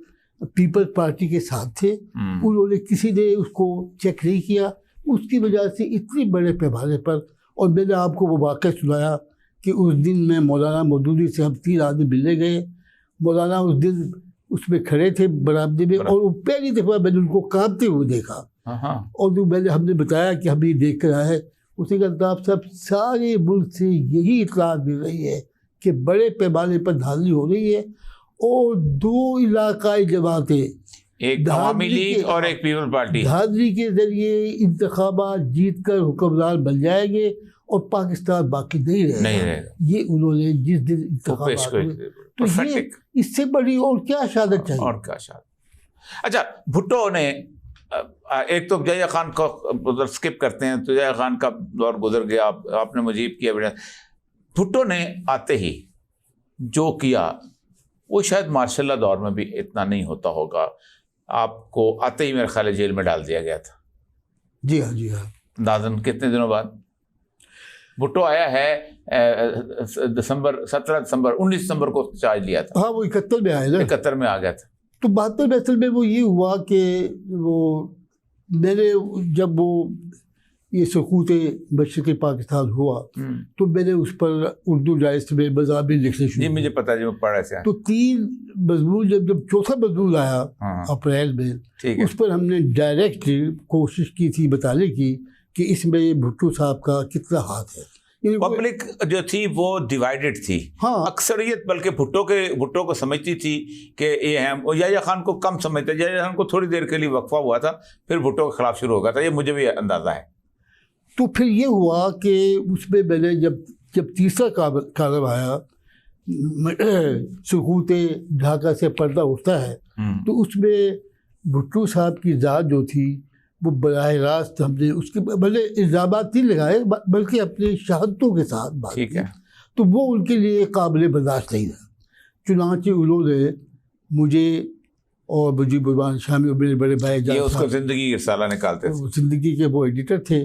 पीपल्स पार्टी के साथ थे, उन्होंने किसी ने उसको चेक नहीं किया, उसकी वजह से इतने बड़े पैमाने पर। और मैंने आपको वो वाक़या सुनाया कि उस दिन मैं मौलाना मौदूदी से हम 3 आदमी मिलने गए। मौलाना उस दिन उसमें खड़े थे बरामदे में, और पहली दफ़ा मैंने उनको कांपते हुए देखा। और जो हमने बताया कि हम ये देख कर आए हैं, उसने कहा आप सब सारे मुल्क से यही इत्तला मिल रही है कि बड़े पैमाने पर धांधली हो रही है, और 2 इलाकाई जमातें, एक अवामी लीग और एक पीपल पार्टी, धांधली के जरिए इंतखाबात जीत कर हुक्मरान बन जाएंगे और पाकिस्तान बाकी नहीं रहेगा। ये उन्होंने जिस दिन इंतखाबात हुए, तो ये इससे बड़ी और क्या शहादत चाहिए? और क्या शहादत। अच्छा, भुट्टो ने एक तो जया खान को उधर स्किप करते हैं, तो जया खान का दौर गुजर गया, आपने मुजीब किया। भुट्टो ने आते ही जो किया वो शायद मार्शल दौर में भी इतना नहीं होता होगा। आपको आते ही मेरे ख्याल जेल में डाल दिया गया था। जी हाँ, जी हाँ। दादन कितने दिनों बाद भुट्टो आया है? 17 दिसंबर 19 दिसंबर को चार्ज लिया था। हाँ, वो 71 में आया ना, 71 में आ गया था। तो 72 में असल में वो ये हुआ कि वो मैंने जब वो ये सकूत मशरक़ी पाकिस्तान हुआ तो मैंने उस पर उर्दू डायस में मज़ामिन लिखने शुरू। जी मुझे पता है, जो पढ़ा से। तो 3 मजमून जब चौथा मजमून आया अप्रैल में, उस पर हमने डायरेक्ट कोशिश की थी बताने की कि इसमें भुट्टो साहब का कितना हाथ है। पब्लिक जो थी वो डिवाइडेड थी। हाँ, अक्सरियत बल्कि भुट्टो को समझती थी कि ये हैं, और याह्या खान को कम समझते। याह्या खान को थोड़ी देर के लिए वक्फा हुआ था, फिर भुट्टो के खिलाफ शुरू हो गया था। ये मुझे भी अंदाज़ा है। तो फिर ये हुआ कि उसमें मैंने जब तीसरा कालम आया, सकूत ढाका से पर्दा उठता है, तो उसमें भुट्टो साहब की ज़ात जो थी वो बराह रास्त हमने उसके भले इल्ज़ामात नहीं लगाए, बल्कि अपने शहादतों के साथ बात की। तो वो उनके लिए काबिल बर्दाश्त नहीं था। चुनांचे उन्होंने मुझे और मुजीबुर शामी और मेरे बड़े भाई ये उसको ज़िंदगी की रसाला निकालते थे। ज़िंदगी के वो एडिटर थे,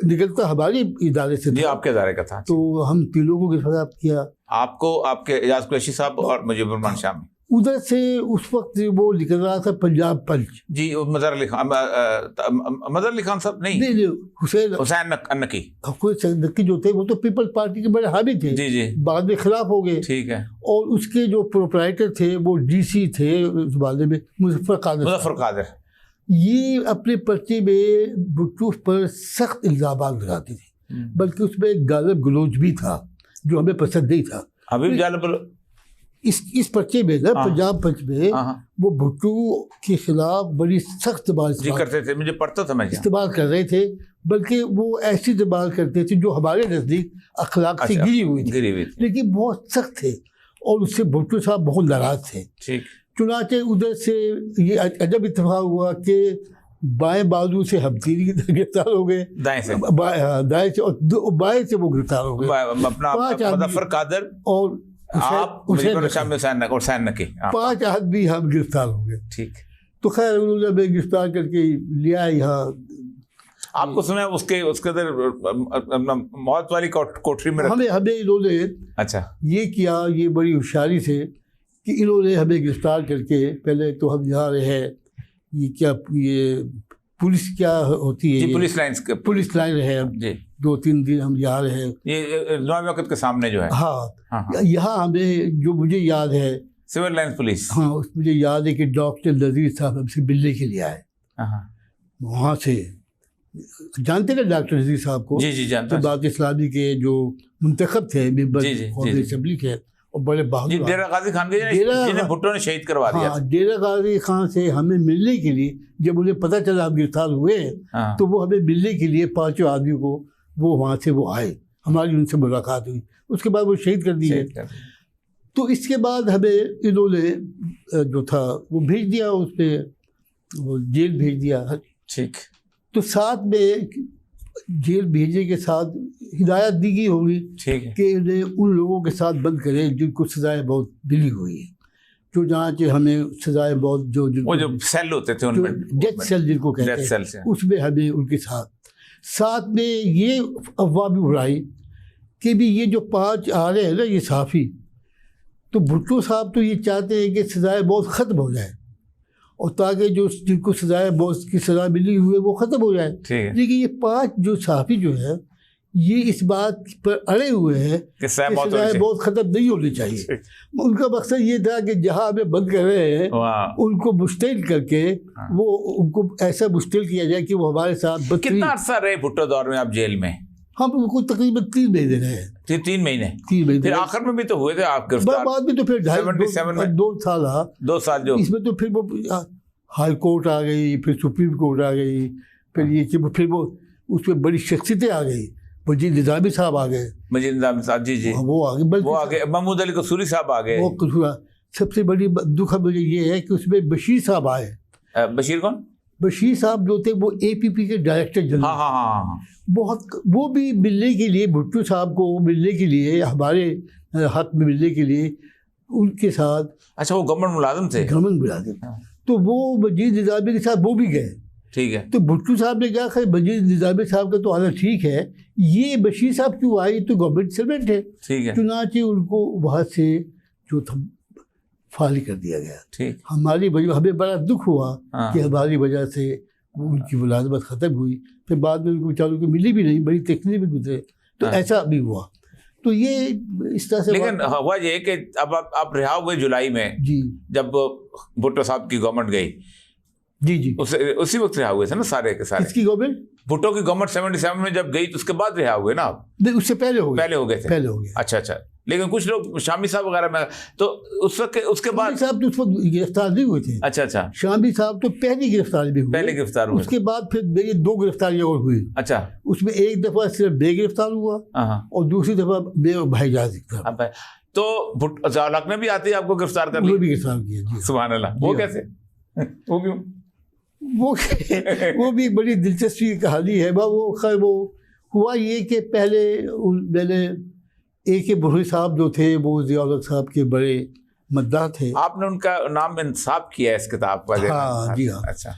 निकलता हमारे इदारे से था। आपके इदारे का था। तो हम तीनों को गिरफ्तार किया, आपको, आपके एजाज कुरैशी साहब और मुजीबुर शामी। उधर से उस वक्त वो निकल रहा था पंजाब पंच। जी, मज़हर अली खान साहब नहीं, हुसैन नक्की जो थे वो तो पीपल्स पार्टी के बड़े हावी थे। जी जी, बाद में खिलाफ हो गए। ठीक है। और उसके जो प्रोप्राइटर थे वो डीसी थे उस वाले में, मुजफ्फर कादर। ये अपने पर्चे में भुट्टो पर सख्त इल्ज़ामात लगाते थे, बल्कि उसमें गालिब गलोच भी था जो हमें पसंद नहीं था। अभी इस पर्चे में ना, पंजाब पंच में वो भुट्टो के खिलाफ बड़ी सख्त बात करते थे। मुझे पढ़ता था, मैं इस्तेमाल कर रहे थे, बल्कि वो ऐसी इस्तेमाल करते थे जो हमारे नज़दीक अखलाक से गिरी हुई थी, लेकिन बहुत सख्त थे। और उससे भुट्टो साहब बहुत नाराज थे। चुनाचे उधर से ये अजब इत्तेफाक हुआ कि बाएं बाजू से हम तीन गिरफ्तार हो गए, दाएं से और बाएं से वो गिरफ्तार हो गए। मुजफ्फर कादर और आप, हुसैन नकी, 5 आदमी हम गिरफ्तार हो गए। ठीक। तो खैर उन्होंने हमें गिरफ्तार करके लिया यहाँ। आपको सुना उसके अंदर मौत वाली कोठरी में हमें इन्होंने अच्छा ये किया, ये बड़ी होशियारी से कि इन्होंने हमें गिरफ्तार करके, पहले तो हम यहाँ रहे, ये क्या, ये पुलिस क्या होती है, पुलिस लाइन है, 2-3 दिन हम यहाँ रहे, ये नौवीं वक्त के सामने जो है। हाँ, यहाँ हमें जो मुझे याद है सिविल लाइन पुलिस। हाँ, मुझे याद है कि डॉक्टर नज़ीर साहब हमसे मिलने के लिए आए वहाँ से। जानते थे डॉक्टर नज़ीर साहब को? जी जी, जानते हैं। बात इस्लामी के जो मुंतखब थे मेंबर असेंबली के, और बड़े बहादुर, डेरा गाजी खान के जिन्हें भुट्टो ने शहीद करवा दिया। हाँ, डेरा गाजी खान से हमें मिलने के लिए, जब उन्हें पता चला हम गिरफ्तार हुए, तो वो हमें मिलने के लिए 5 आदमी को वो वहाँ से वो आए, हमारी उनसे मुलाकात हुई, उसके बाद वो शहीद कर दिए। तो इसके बाद हमें इन्होंने जो था वो भेज दिया, उस पर वो जेल भेज दिया। ठीक। तो साथ में जेल भेजने के साथ हिदायत दी गई होगी कि इन्हें उन लोगों के साथ बंद करें जिनको सजाएं बहुत मिली हुई है, जो जहाँ से हमें सजाएं बहुत, जो सेल होते थे उनमें, डेथ सेल जिनको कहते हैं, उसमें हमें उनके साथ में ये अफवाह भी उड़ाई कि भी ये जो 5 आ रहे हैं ना, ये सहाफ़ी, तो भुट्टो साहब तो ये चाहते हैं कि सजाएं बहुत ख़त्म हो जाए, और ताकि जो जिनको सजाए बहुत की सजा मिली हुई है वो ख़त्म हो जाए। लेकिन ये 5 जो सहाफ़ी जो है, ये इस बात पर अड़े हुए हैं कि सजाएं बहुत ख़त्म नहीं होनी चाहिए। उनका मकसद ये था कि जहाँ हमें बंद कर रहे हैं उनको मुश्तिल करके वो उनको ऐसा मुश्तिल किया जाए कि वो हमारे साथ। कितना अर्सा रहे भुट्टो दौर में आप जेल में? हम उनको तकरीबन 3 महीने रहे। 3 महीने? फिर आखिर में भी तो हुए थे आप गिरफ्तार? बाद में तो फिर 2 साल जो इसमें तो फिर वो हाई कोर्ट आ गई, फिर सुप्रीम कोर्ट आ गई, फिर ये कि फिर वो उसमें बड़ी शख्सियतें आ गई, वजीर निज़ामी साहब आ गए, मजीद निज़ामी साहब, जी जी, वो आ गए, वो आ गए, महमूद अली कसूरी साहब आ गए। वो कसूरा। सबसे बड़ी दुख मुझे ये है कि उसमें बशीर साहब आए। बशीर कौन? बशीर साहब जो थे वो APP के डायरेक्टर जनरल। हाँ हाँ हाँ हाँ, बहुत, वो भी मिलने के लिए, भुट्टो साहब को मिलने के लिए, हमारे हक में मिलने के लिए उनके साथ। अच्छा, वो गवर्नमेंट मुलाजिम थे? गवर्नमेंट मुलाजिम। तो वो वजीर निज़ामी के साथ वो भी गए। ठीक है। तो भुट्टो साहब ने कहा खैर वजीर निज़ामी साहब का तो हालत ठीक है, ये बशीर साहब क्यों आए, तो गवर्नमेंट सर्वेंट है। ठीक है। चुनांचे उनको वहाँ से जो था फाली कर दिया गया। ठीक। हमारी वजह, हमें बड़ा दुख हुआ हाँ। कि हमारी वजह से उनकी मुलाजमत ख़त्म हुई। फिर बाद में उनको बेचारों को मिली भी नहीं, बड़ी तकलीफ भी गुजरे। तो हाँ। ऐसा भी हुआ। तो ये इस तरह से। लेकिन हुआ ये कि अब आप रिहा हुए जुलाई में, जी, जब भुट्टो साहब की गवर्नमेंट गई। जी जी, उसी वक्त रिहा हुए थे ना सारे के सारे? इसकी गवर्नमेंट, भुट्टो की गवर्नमेंट 77 में जब गई तो उसके बाद रिहा हुए ना आप? नहीं, उससे पहले हो गए। पहले हो गए थे? पहले हो गया। अच्छा अच्छा। लेकिन कुछ लोग शामी साहब वगैरह में, तो उस वक्त, उसके बाद साहब तो उस वक्त गिरफ्तार नहीं हुए थे। अच्छा अच्छा, शामी साहब तो पहली गिरफ्तारी भी हुए। पहले गिरफ्तार हुए। उसके बाद फिर मेरी 2 गिरफ्तारियां और हुई। अच्छा। उसमें एक दफा सिर्फ बेगिरफ्तार हुआ और दूसरी दफा भाईजान गिरफ्तार। तो ज़िया-उल-हक ने भी आते ही आपको गिरफ्तार कर लिया? भी गिरफ्तार किया। सुभान अल्लाह। वो कैसे? वो क्यों? वो भी एक बड़ी दिलचस्पी की कहानी है। वो खैर वो हुआ ये कि पहले मैंने AK बुरही साहब जो थे वो ज़िया-उल-हक साहब के बड़े मद्दाह थे। आपने उनका नाम इंतखाब किया है इस किताब का? हाँ जी हाँ। अच्छा।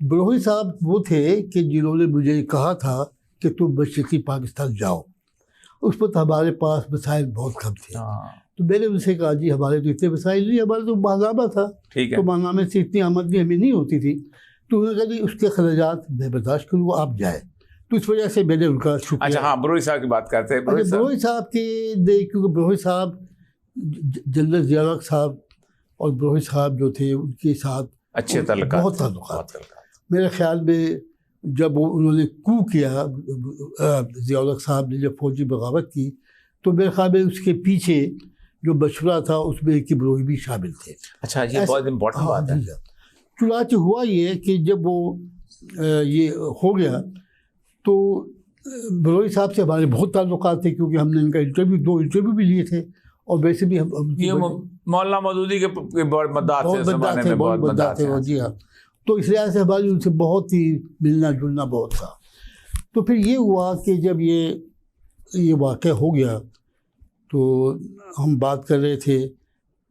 बुरही साहब वो थे कि जिन्होंने मुझे कहा था कि तुम मशरक़ी पाकिस्तान जाओ। उस वक्त हमारे पास वसाइल बहुत कम थे। तो मैंने उनसे कहा जी हमारे तो इतने वसाइल नहीं, हमारे तो माहनामा था। ठीक है। तो माहनामे से इतनी आमदनी हमें नहीं होती थी। तो उन्होंने कहा जी उसके खर्चात मैं बर्दाश्त करूँगा, आप जाए। तो इस वजह से मैंने उनका शुक्रिया। अच्छा हाँ, बुरही साहब की बात करते हैं। बुरही साहब के क्योंकि बुरही साहब जनरल ज़िया-उल-हक साहब और बुरही साहब जो थे उनके साथ अच्छे ताल्लुकात, बहुत ताल्लुकात। मेरे ख्याल में जब उन्होंने कू किया, ज़िया-उल-हक साहब ने जब फौजी बगावत की, तो मेरे ख्याल में उसके पीछे जो मशवरा था उसमें कि बुरही भी शामिल थे। अच्छा, ये बहुत इम्पोर्टेंट बात है। चुनांचे हुआ ये कि जब वो ये हो गया तो बुरही साहब से हमारे बहुत ताल्लुकात थे, क्योंकि हमने इनका इंटरव्यू 2 इंटरव्यू भी लिए थे। और वैसे भी हम ये मौलाना मौदूदी के बहुत मद्दाह थे, बहुत मद्दाह थे। जी हाँ। तो इस लिहाज से हमारी उनसे बहुत ही मिलना जुलना बहुत था। तो फिर ये हुआ कि जब ये वाक़या हो गया तो हम बात कर रहे थे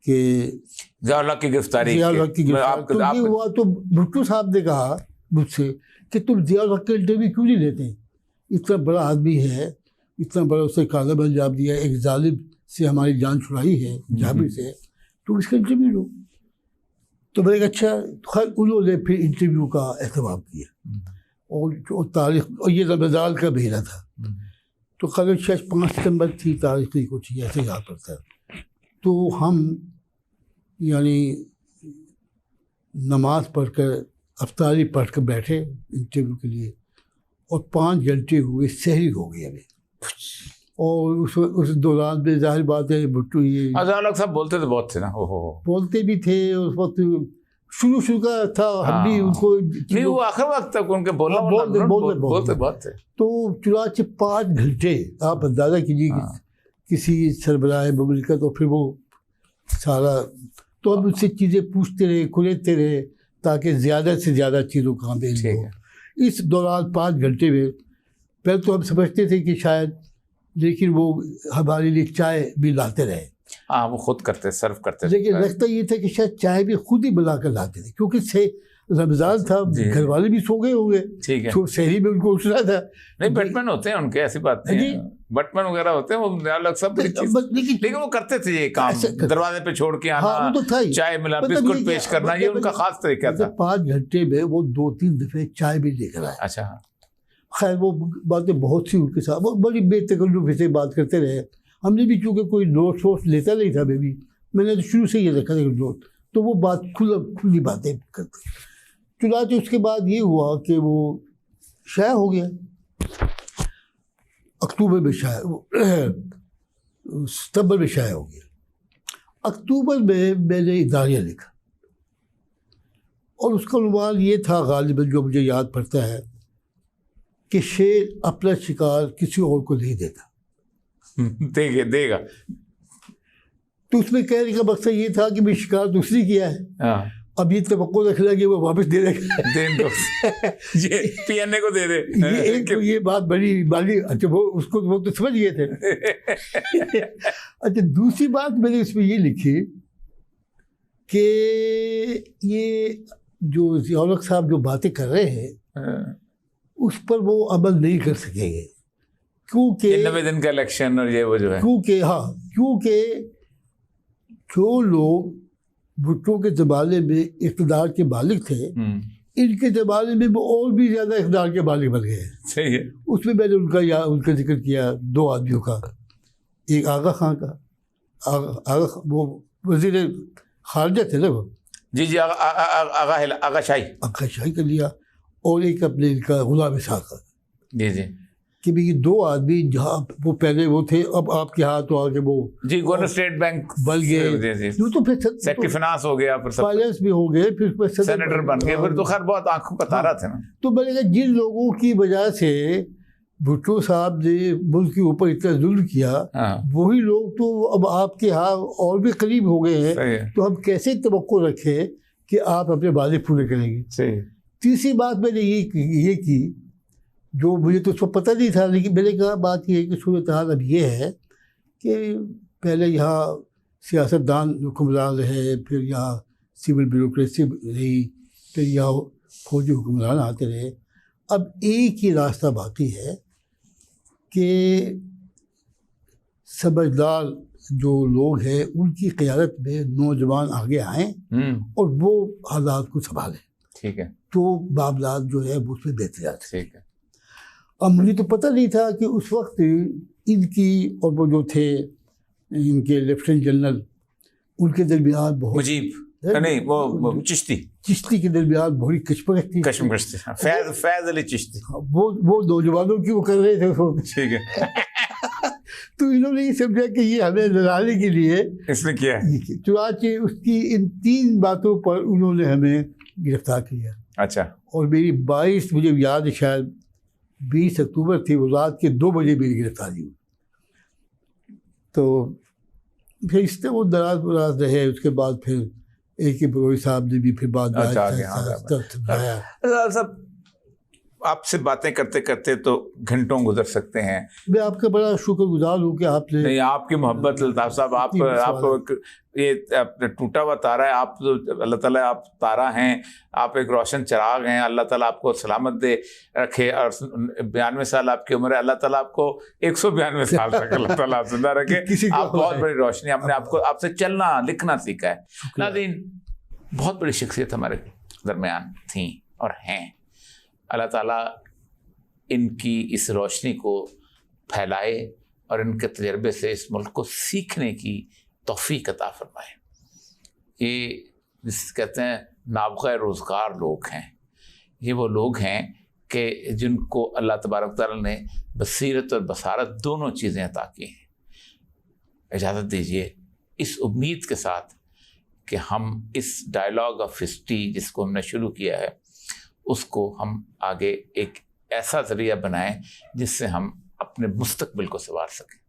कि ज़िया-उल-हक की गिरफ्तारी। तो ये हुआ तो भुट्टो साहब ने कहा मुझसे कि तुम ज़िया-उल-हक का इंटरव्यू क्यों नहीं लेते? इतना बड़ा आदमी है, इतना बड़ा उसने काला अंजाम दिया, एक जालिम से हमारी जान छुड़ाई है, जाबिर से, तुम इसका इंटरव्यू लो। तो मैंने कहा अच्छा। खैर उन्होंने फिर इंटरव्यू का एहतमाम किया और तारीख, और ये रमज़ान का महीना था, तो कल शायद 5 सितंबर थी तारीख की, कुछ ऐसे याद पड़ता है। तो हम यानी नमाज पढ़कर अफ्तारी पढ़कर बैठे इंटरव्यू के लिए, और 5 घंटे हुए, सहरी हो गई अभी। और उस दौरान में जाहिर बात है भुट्टो ये ज़िया-उल-हक साहब बोलते तो बहुत थे ना, बोलते भी थे उस वक्त, शुरू का था। हम भी उनको नहीं, वो आखिर वक्त तक उनके बोलते बहुत थे। तो चुनांचे 5 घंटे आप अंदाज़ा कीजिए किसी सरबराह मुमलिकत, और फिर वो सारा, तो हम उससे चीज़ें पूछते रहे, खुलेते रहे, ताकि ज़्यादा से ज़्यादा चीज़ों का हमें हो। इस दौरान 5 घंटे में पहले तो हम समझते थे कि शायद, लेकिन वो हमारे लिए चाय भी लाते रहे। हाँ, वो खुद करते, सर्व करते। लेकिन लगता ये था कि शायद चाय भी खुद ही बना कर लाते थे, क्योंकि से रमज़ान था, घर वाले भी सो गए होंगे। ठीक है। तो शहरी में उनको उठना था। नहीं, बटमैन होते हैं उनके, ऐसी बात नहीं है, बटमैन वगैरह होते हैं वो, ज़िया-उल-हक सब लेकिन वो करते थे ये काम, दरवाजे पे छोड़ के आना। हाँ, तो था ही। चाय मिला, बिस्कुट पेश करना, ये उनका खास तरीका था। 5 घंटे में वो 2-3 दफे चाय भी लेकर आए। अच्छा। खैर वो बातें बहुत सी उनके साथ, वो बड़ी बेतकल्लुफ़ी से बात करते रहे। हमने भी चूँकि कोई नोट वोट लेता नहीं था, मैंने तो शुरू से ये रखा था नोट, तो वो बात खुली बातें करते। चुनांचे उसके बाद ये हुआ कि वो शाया हो गया, अक्टूबर में शाया, सितंबर में शाया हो गया। अक्टूबर में मैंने इदारिया लिखा, और उसका अनुमान ये था गालिबन, जो मुझे याद पड़ता है, कि शेर अपना शिकार किसी और को नहीं देता। देगा। तो उसमें कहने का मकसद ये था कि भाई शिकार दूसरी किया है, हाँ, अब ये तवक्को रखना कि वो वापस दे देगा, दे दो ये पीएनए को दे दे। ये एक तो ये बात बड़ी अच्छा, वो तो समझ गए थे। अच्छा, दूसरी बात मैंने इसमें ये लिखी कि ये जो ज़िया-उल-हक साहब जो बातें कर रहे हैं उस पर वो अमल नहीं कर सकेंगे, क्योंकि 90 दिन का इलेक्शन और ये वो जो है, क्योंकि जो लोग भुट्टो के ज़माने में इक़्तिदार के मालिक थे, इनके ज़माने में वो और भी ज़्यादा इक़्तिदार के मालिक बन गए। सही है। उसमें मैंने उनका जिक्र किया 2 आदमियों का, एक आगा खां का, आगा वो वज़ीर खारजा थे ना वो, जी आगा शाही का लिया, और एक अपने इनका गुलाम इसाक़ का। जी कि भाई ये 2 आदमी जहाँ वो पहले वो थे, अब आपके हाथ तो आगे वो जी गवर्नर स्टेट बैंक बन गए, तो फिर सेक्रेटरी फाइनेंस हो गया, फिर फाइनेंस भी हो गए, फिर सेनेटर बन गए, फिर तो खैर बहुत आंखों का तारा थे ना। तो मैंने कहा जिन लोगों की वजह से भुट्टो साहब ने मुल्क के ऊपर इतना जुल्म किया, वही लोग तो अब आपके यहाँ और भी करीब हो गए हैं, तो हम कैसे तवक्को रखें कि आप अपने वादे पूरे करेंगे। तीसरी बात मैंने ये की जो मुझे तो उसको पता नहीं था, लेकिन मैंने कहा बात ये है कि सूरत हाल अब ये है कि पहले यहाँ सियासतदान हुक्मरान रहे, फिर यहाँ सिविल ब्यूरोक्रेसी रही, फिर यहाँ फौजी हुक्मरान आते रहे। अब एक ही रास्ता बाकी है कि समझदार जो लोग हैं उनकी क़यादत में नौजवान आगे आएँ और वो हालात को संभालें। ठीक है। तो मामला जो है उसमें बेहतर जाते। ठीक है। अब मुझे तो पता नहीं था कि उस वक्त इनकी और वो जो थे इनके लेफ्टिनेंट जनरल, उनके दरमियान बहुत मुजीब नहीं वो चिश्ती के दरमियान बड़ी कशमकश थी। फैज़ अली चिश्ती, वो नौजवानों की वो कर रहे थे उसको। ठीक है। तो इन्होंने ये समझा कि ये हमें लड़ाने के लिए इसने किया है, चुनांचे उसकी इन 3 बातों पर उन्होंने हमें गिरफ्तार किया। अच्छा। और मेरी 22 मुझे याद है, शायद 20 अक्टूबर थी, वो रात के 2 बजे मेरी गिरफ्तारी हुई। तो फिर इससे वो दराज रहे। उसके बाद फिर एक बरोई साहब ने भी फिर बाद में सब आपसे बातें करते करते तो घंटों गुजर सकते हैं। मैं आपका बड़ा शुक्रगुजार हूँ कि आपने, नहीं आपकी मोहब्बत अल्ताफ साहब, आप ये टूटा हुआ तारा है, आप अल्लाह ताला आप तारा हैं, आप एक रोशन चिराग हैं। अल्लाह ताला आपको सलामत दे रखे और 92 साल आपकी उम्र है, अल्लाह ताला आपको 192 साल तक अल्लाह ताला आप जिंदा रखे। आप बहुत बड़ी रोशनी, हमने आपसे चलना लिखना सीखा है। नाज़रीन, बहुत बड़ी शख्सियत हमारे दरमियान थी और हैं। अल्लाह ताला इनकी इस रोशनी को फैलाए और इनके तजर्बे से इस मुल्क को सीखने की तौफीक अता फरमाए। ये जिसे कहते हैं नाबग़ा रोज़गार लोग हैं, ये वो लोग हैं कि जिनको अल्लाह तबारक तआला ने बसीरत और बसारत दोनों चीज़ें अता की हैं। इजाज़त दीजिए इस उम्मीद के साथ कि हम इस डायलॉग ऑफ हिस्ट्री जिसको हमने शुरू किया है उसको हम आगे एक ऐसा ज़रिया बनाएं जिससे हम अपने मुस्तक़बिल को संवार सकें।